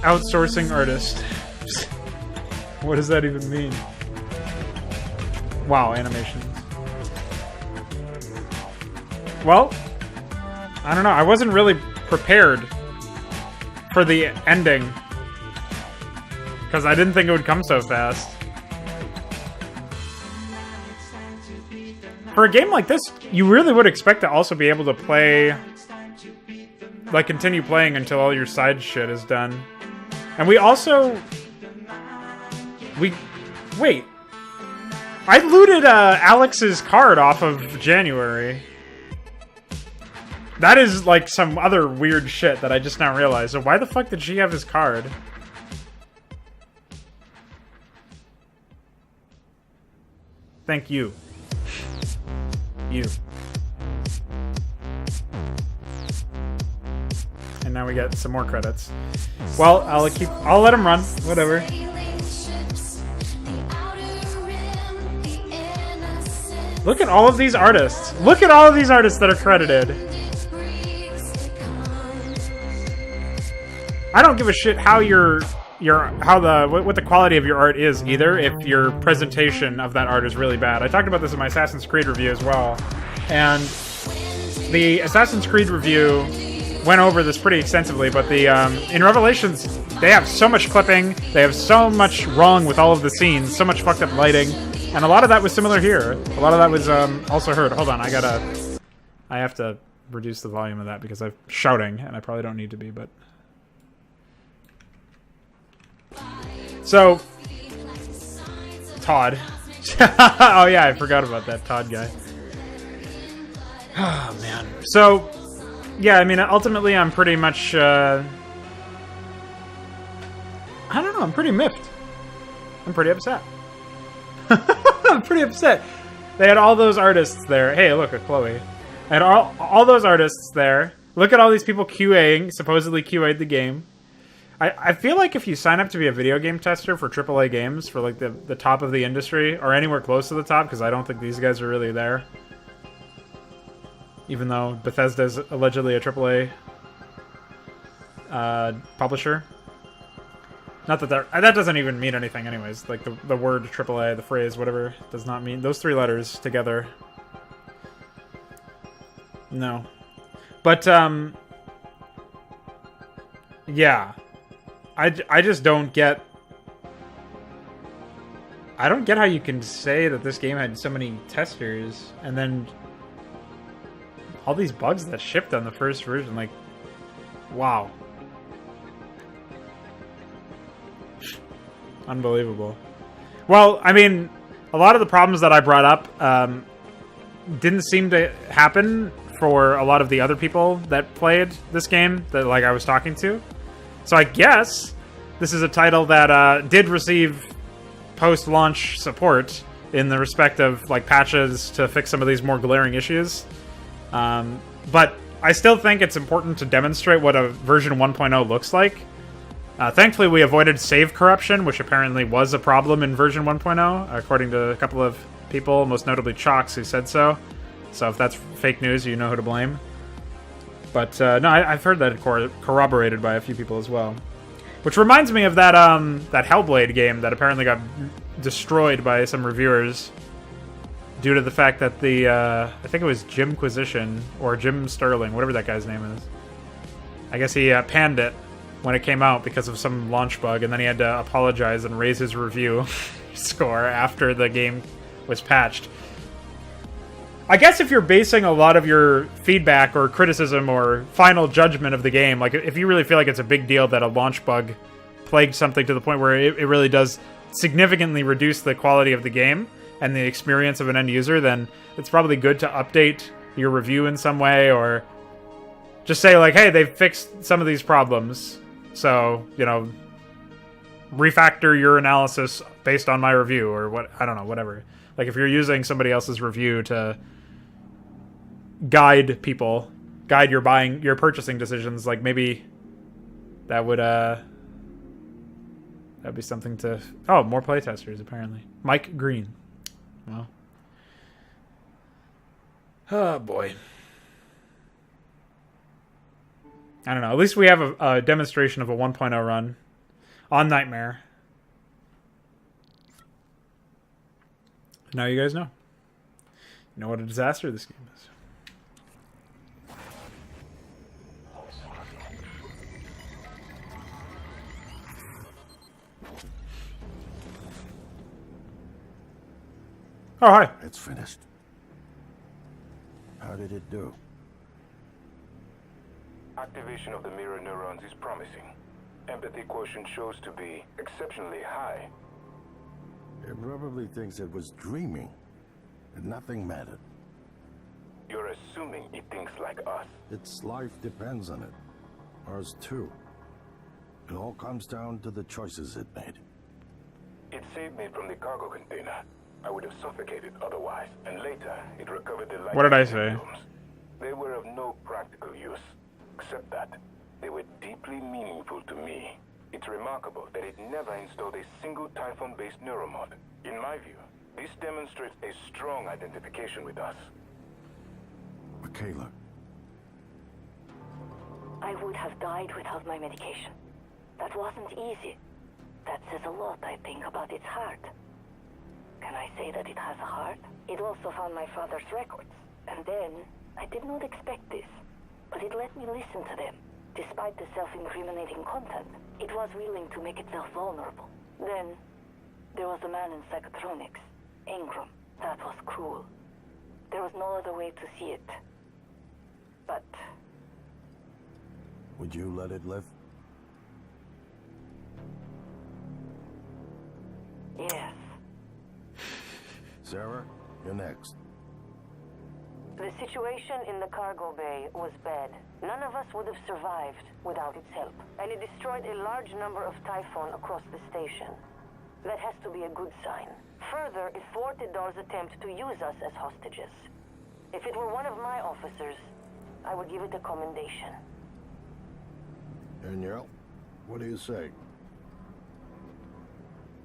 Outsourcing artist. What does that even mean? Wow, animation. Well, I don't know. I wasn't really prepared for the ending because I didn't think it would come so fast. For a game like this, you really would expect to also be able to play... Like, continue playing until all your side shit is done. And we also... Wait. I looted Alex's card off of January. That is, like, some other weird shit that I just now realized. So why the fuck did she have his card? Thank you. You. And now we get some more credits. Well, I'll let him run. Whatever. Look at all of these artists. Look at all of these artists that are credited. I don't give a shit how what the quality of your art is either if your presentation of that art is really bad. I talked about this in my Assassin's Creed review as well. And the Assassin's Creed review went over this pretty extensively, but the in Revelations they have so much clipping, they have so much wrong with all of the scenes, so much fucked up lighting. And a lot of that was similar here. A lot of that was also heard. Hold on, I have to reduce the volume of that because I'm shouting, and I probably don't need to be, but... So... Todd. Oh yeah, I forgot about that Todd guy. Oh, man. So, yeah, I mean, ultimately I'm pretty much, I don't know, I'm pretty miffed. I'm pretty upset. I'm pretty upset. They had all those artists there. Hey, look at Chloe. They had all those artists there. Look at all these people QAing, supposedly QA'd the game. I feel like if you sign up to be a video game tester for AAA games, for like the top of the industry, or anywhere close to the top, because I don't think these guys are really there. Even though Bethesda's allegedly a AAA publisher. Not that that doesn't even mean anything anyways. Like the word AAA, the phrase, whatever, does not mean... Those three letters together. No. But, yeah. I just don't get... I don't get how you can say that this game had so many testers, and then... all these bugs that shipped on the first version, like... Wow. Unbelievable. Well, I mean, a lot of the problems that I brought up didn't seem to happen for a lot of the other people that played this game that like I was talking to. So I guess this is a title that did receive post-launch support in the respect of like patches to fix some of these more glaring issues. But I still think it's important to demonstrate what a version 1.0 looks like. Thankfully, we avoided save corruption, which apparently was a problem in version 1.0, according to a couple of people, most notably Chalks, who said so. So if that's fake news, you know who to blame. But no, I've heard that corroborated by a few people as well. Which reminds me of that that Hellblade game that apparently got destroyed by some reviewers due to the fact that the I think it was Jimquisition or Jim Sterling, whatever that guy's name is. I guess he panned it when it came out because of some launch bug, and then he had to apologize and raise his review score after the game was patched. I guess if you're basing a lot of your feedback or criticism or final judgment of the game, like if you really feel like it's a big deal that a launch bug plagued something to the point where it really does significantly reduce the quality of the game and the experience of an end user, then it's probably good to update your review in some way, or just say like, hey, they've fixed some of these problems. So, you know, refactor your analysis based on my review, or what, I don't know, whatever. Like, if you're using somebody else's review to guide people, guide your purchasing decisions, like, maybe that would, that'd be something to... Oh, more playtesters, apparently. Mike Green. Well. Oh, boy. I don't know. At least we have a demonstration of a 1.0 run on Nightmare. Now you guys know. You know what a disaster this game is. Oh, hi. It's finished. How did it do? Activation of the mirror neurons is promising. Empathy quotient shows to be exceptionally high. It probably thinks it was dreaming, and nothing mattered. You're assuming it thinks like us. Its life depends on it. Ours too. It all comes down to the choices it made. It saved me from the cargo container. I would have suffocated otherwise, and later it recovered the life. What did I say? They were of no practical use, except that they were deeply meaningful to me. It's remarkable that it never installed a single Typhon-based neuromod. In my view, this demonstrates a strong identification with us. Michaela. I would have died without my medication. That wasn't easy. That says a lot, I think, about its heart. Can I say that it has a heart? It also found my father's records. And then, I did not expect this, but it let me listen to them. Despite the self-incriminating content, it was willing to make itself vulnerable. Then, there was a man in psychotronics, Ingram. That was cruel. There was no other way to see it. But... Would you let it live? yes. Sarah, you're next. The situation in the cargo bay was bad. None of us would have survived without its help. And it destroyed a large number of Typhon across the station. That has to be a good sign. Further, it thwarted Dar's attempt to use us as hostages. If it were one of my officers, I would give it a commendation. Danielle, what do you say?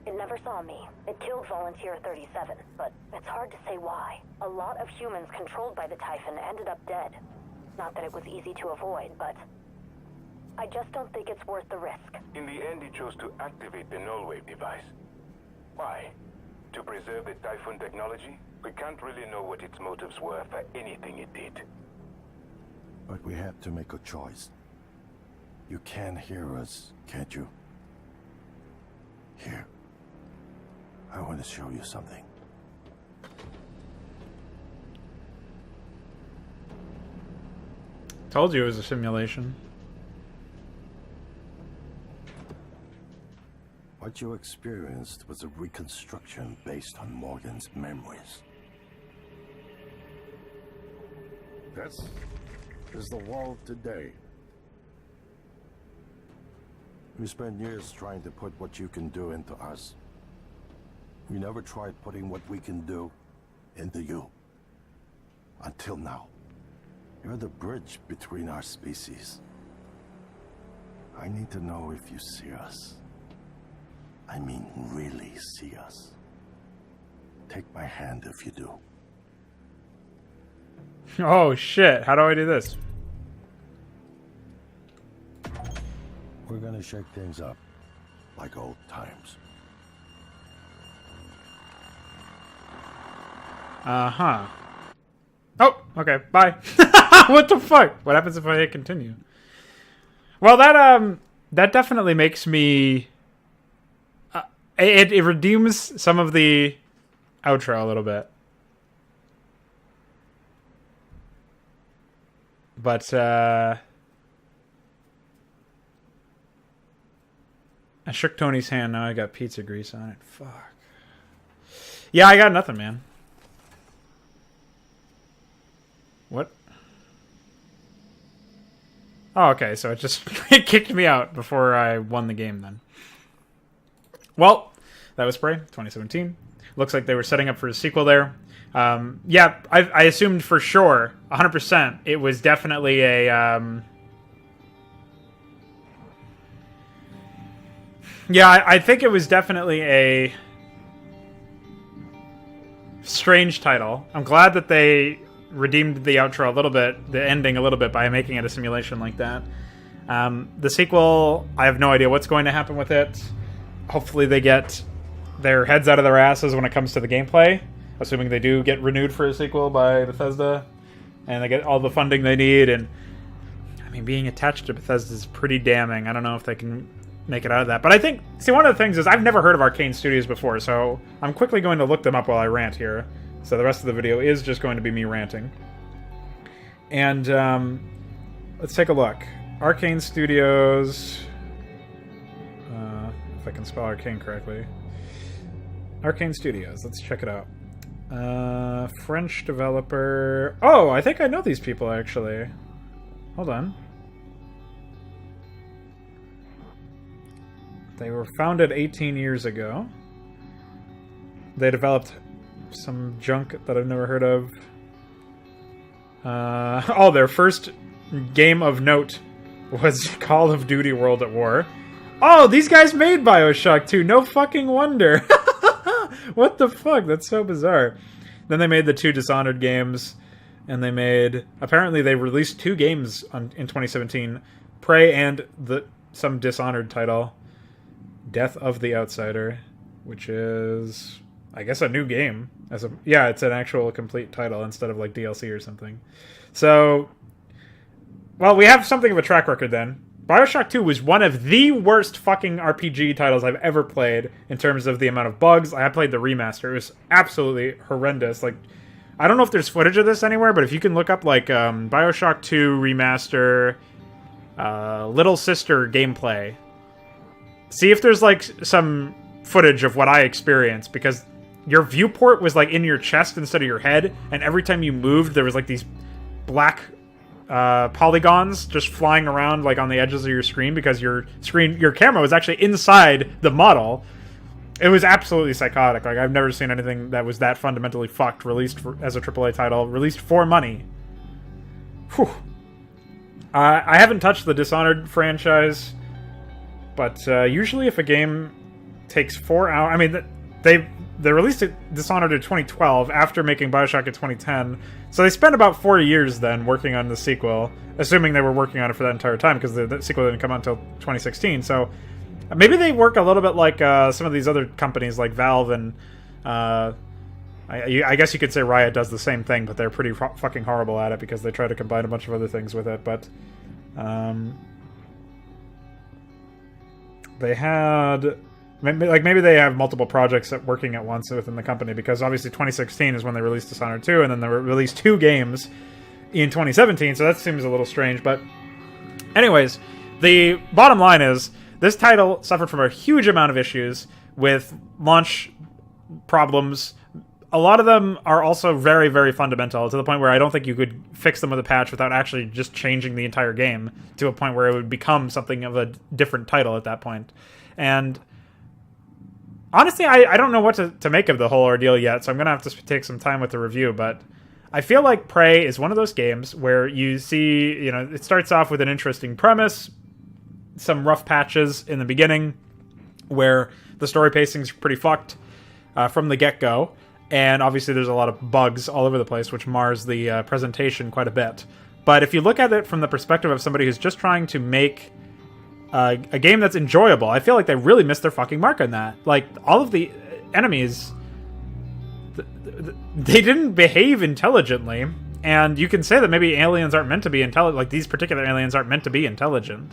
It never saw me. It killed Volunteer 37, but it's hard to say why. A lot of humans controlled by the Typhon ended up dead. Not that it was easy to avoid, but I just don't think it's worth the risk. In the end, he chose to activate the null wave device. Why? To preserve the Typhon technology? We can't really know what its motives were for anything it did. But we had to make a choice. You can hear us, can't you? Here. I want to show you something. Told you it was a simulation. What you experienced was a reconstruction based on Morgan's memories. This is the world today. We spent years trying to put what you can do into us. We never tried putting what we can do into you. Until now. You're the bridge between our species. I need to know if you see us. I mean, really see us. Take my hand if you do. Oh shit, how do I do this? We're gonna shake things up, like old times. Uh-huh. Oh, okay, bye. What the fuck? What happens if I hit continue? Well, that definitely makes me... It redeems some of the outro a little bit. But, I shook Tony's hand, now I got pizza grease on it. Fuck. Yeah, I got nothing, man. What? Oh, okay, so it just it kicked me out before I won the game then. Well, that was Prey 2017. Looks like they were setting up for a sequel there. Yeah, I assumed for sure, 100%, it was definitely a... Yeah, I think it was definitely a strange title. I'm glad that they redeemed the outro a little bit, the ending a little bit, by making it a simulation like that. The sequel, I have no idea what's going to happen with it. Hopefully they get their heads out of their asses when it comes to the gameplay, assuming they do get renewed for a sequel by Bethesda, and they get all the funding they need. And I mean, being attached to Bethesda is pretty damning. I don't know if they can make it out of that. But I think, see, one of the things is I've never heard of Arcane Studios before, so I'm quickly going to look them up while I rant here. So the rest of the video is just going to be me ranting. And let's take a look. Arcane Studios... if I can spell Arcane correctly. Arcane Studios, let's check it out. French developer... Oh, I think I know these people, actually. Hold on. They were founded 18 years ago. They developed some junk that I've never heard of. Oh, their first game of note was Call of Duty World at War. Oh, these guys made BioShock 2. No fucking wonder. What the fuck? That's so bizarre. Then they made the 2 Dishonored games, and they made... Apparently they released 2 games in 2017. Prey and some Dishonored title. Death of the Outsider, which is... I guess a new game. Yeah, it's an actual complete title instead of like DLC or something. So, well, we have something of a track record then. BioShock 2 was one of the worst fucking RPG titles I've ever played in terms of the amount of bugs. I played the remaster. It was absolutely horrendous. Like, I don't know if there's footage of this anywhere, but if you can look up like BioShock 2 remaster, Little Sister gameplay, see if there's like some footage of what I experienced, because your viewport was like in your chest instead of your head, and every time you moved there was like these black polygons just flying around like on the edges of your screen, because your camera was actually inside the model. It was absolutely psychotic. Like, I've never seen anything that was that fundamentally fucked, released as a AAA title, released for money. Whew. I haven't touched the Dishonored franchise, but usually if a game takes 4 hours... I mean, they released Dishonored in 2012 after making BioShock in 2010, so they spent about 4 years then working on the sequel, assuming they were working on it for that entire time, because the sequel didn't come out until 2016, so maybe they work a little bit like some of these other companies like Valve, and I guess you could say Riot does the same thing, but they're pretty fucking horrible at it because they try to combine a bunch of other things with it, but they had... Maybe they have multiple projects working at once within the company, because obviously 2016 is when they released Dishonored 2, and then they released 2 games in 2017, so that seems a little strange. But anyways, the bottom line is, this title suffered from a huge amount of issues with launch problems. A lot of them are also very, very fundamental, to the point where I don't think you could fix them with a patch without actually just changing the entire game to a point where it would become something of a different title at that point. And honestly, I don't know what to make of the whole ordeal yet, so I'm going to have to take some time with the review, but I feel like Prey is one of those games where you see, it starts off with an interesting premise, some rough patches in the beginning, where the story pacing's pretty fucked from the get-go, and obviously there's a lot of bugs all over the place, which mars the presentation quite a bit. But if you look at it from the perspective of somebody who's just trying to make a game that's enjoyable, I feel like they really missed their fucking mark on that. Like, all of the enemies, they didn't behave intelligently, and you can say that maybe aliens aren't meant to be intelligent, like these particular aliens aren't meant to be intelligent.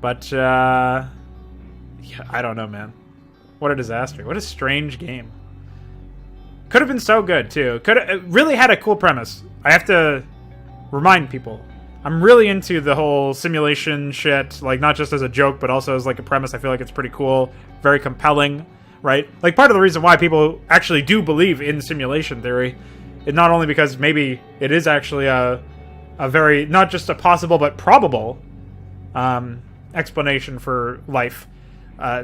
But, yeah, I don't know, man. What a disaster. What a strange game. Could have been so good, too. It really had a cool premise. I have to remind people, I'm really into the whole simulation shit, like, not just as a joke, but also as, like, a premise. I feel like it's pretty cool, very compelling, right? Like, part of the reason why people actually do believe in simulation theory is not only because maybe it is actually a very, not just a possible, but probable explanation for life.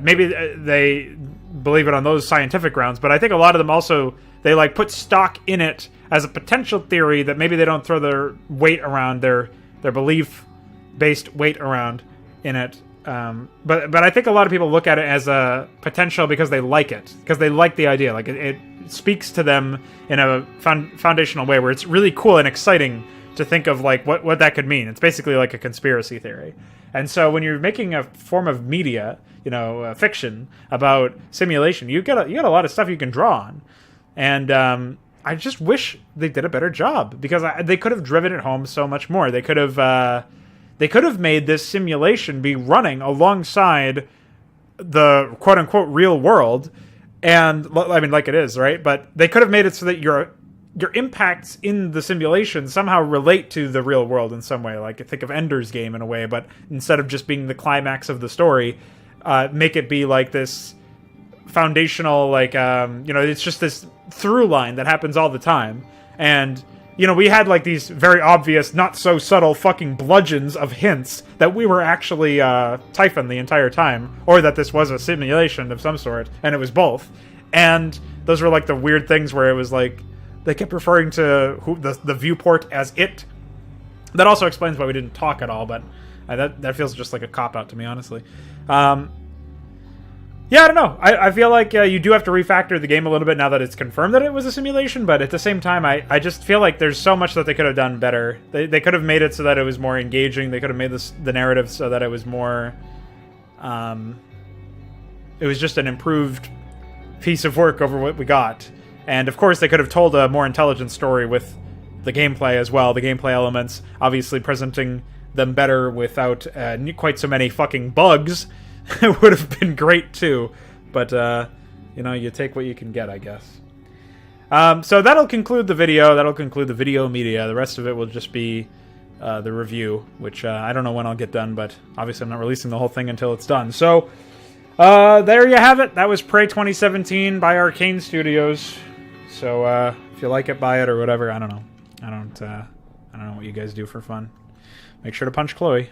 Maybe they believe it on those scientific grounds, but I think a lot of them also, they, like, put stock in it as a potential theory that maybe they don't throw their weight around, their belief-based weight around in it. But I think a lot of people look at it as a potential because they like it, because they like the idea. Like, it speaks to them in a foundational way where it's really cool and exciting to think of, like, what that could mean. It's basically like a conspiracy theory. And so when you're making a form of media, fiction about simulation, you got a lot of stuff you can draw on. And I just wish they did a better job, because they could have driven it home so much more. They could have made this simulation be running alongside the quote-unquote real world, and I mean, like it is, right? But they could have made it so that your impacts in the simulation somehow relate to the real world in some way. Like, think of Ender's Game in a way, but instead of just being the climax of the story, make it be like this foundational, like, it's just this through line that happens all the time. And, we had, like, these very obvious, not so subtle fucking bludgeons of hints that we were actually Typhon the entire time, or that this was a simulation of some sort, and it was both. And those were like the weird things where it was like they kept referring to the viewport as it. That also explains why we didn't talk at all, but that feels just like a cop-out to me, honestly. Yeah, I don't know. I feel like you do have to refactor the game a little bit now that it's confirmed that it was a simulation, but at the same time, I just feel like there's so much that they could have done better. They could have made it so that it was more engaging. They could have made the narrative so that it was more... it was just an improved piece of work over what we got. And of course, they could have told a more intelligent story with the gameplay as well. The gameplay elements, obviously presenting them better without quite so many fucking bugs. It would have been great too, but you know, you take what you can get, I guess. So that'll conclude the video. That'll conclude the video media. The rest of it will just be the review, which I don't know when I'll get done, but obviously I'm not releasing the whole thing until it's done. So there you have it. That was Prey 2017 by Arcane Studios. So if you like it, buy it or whatever. I don't know. I don't know what you guys do for fun. Make sure to punch Chloe.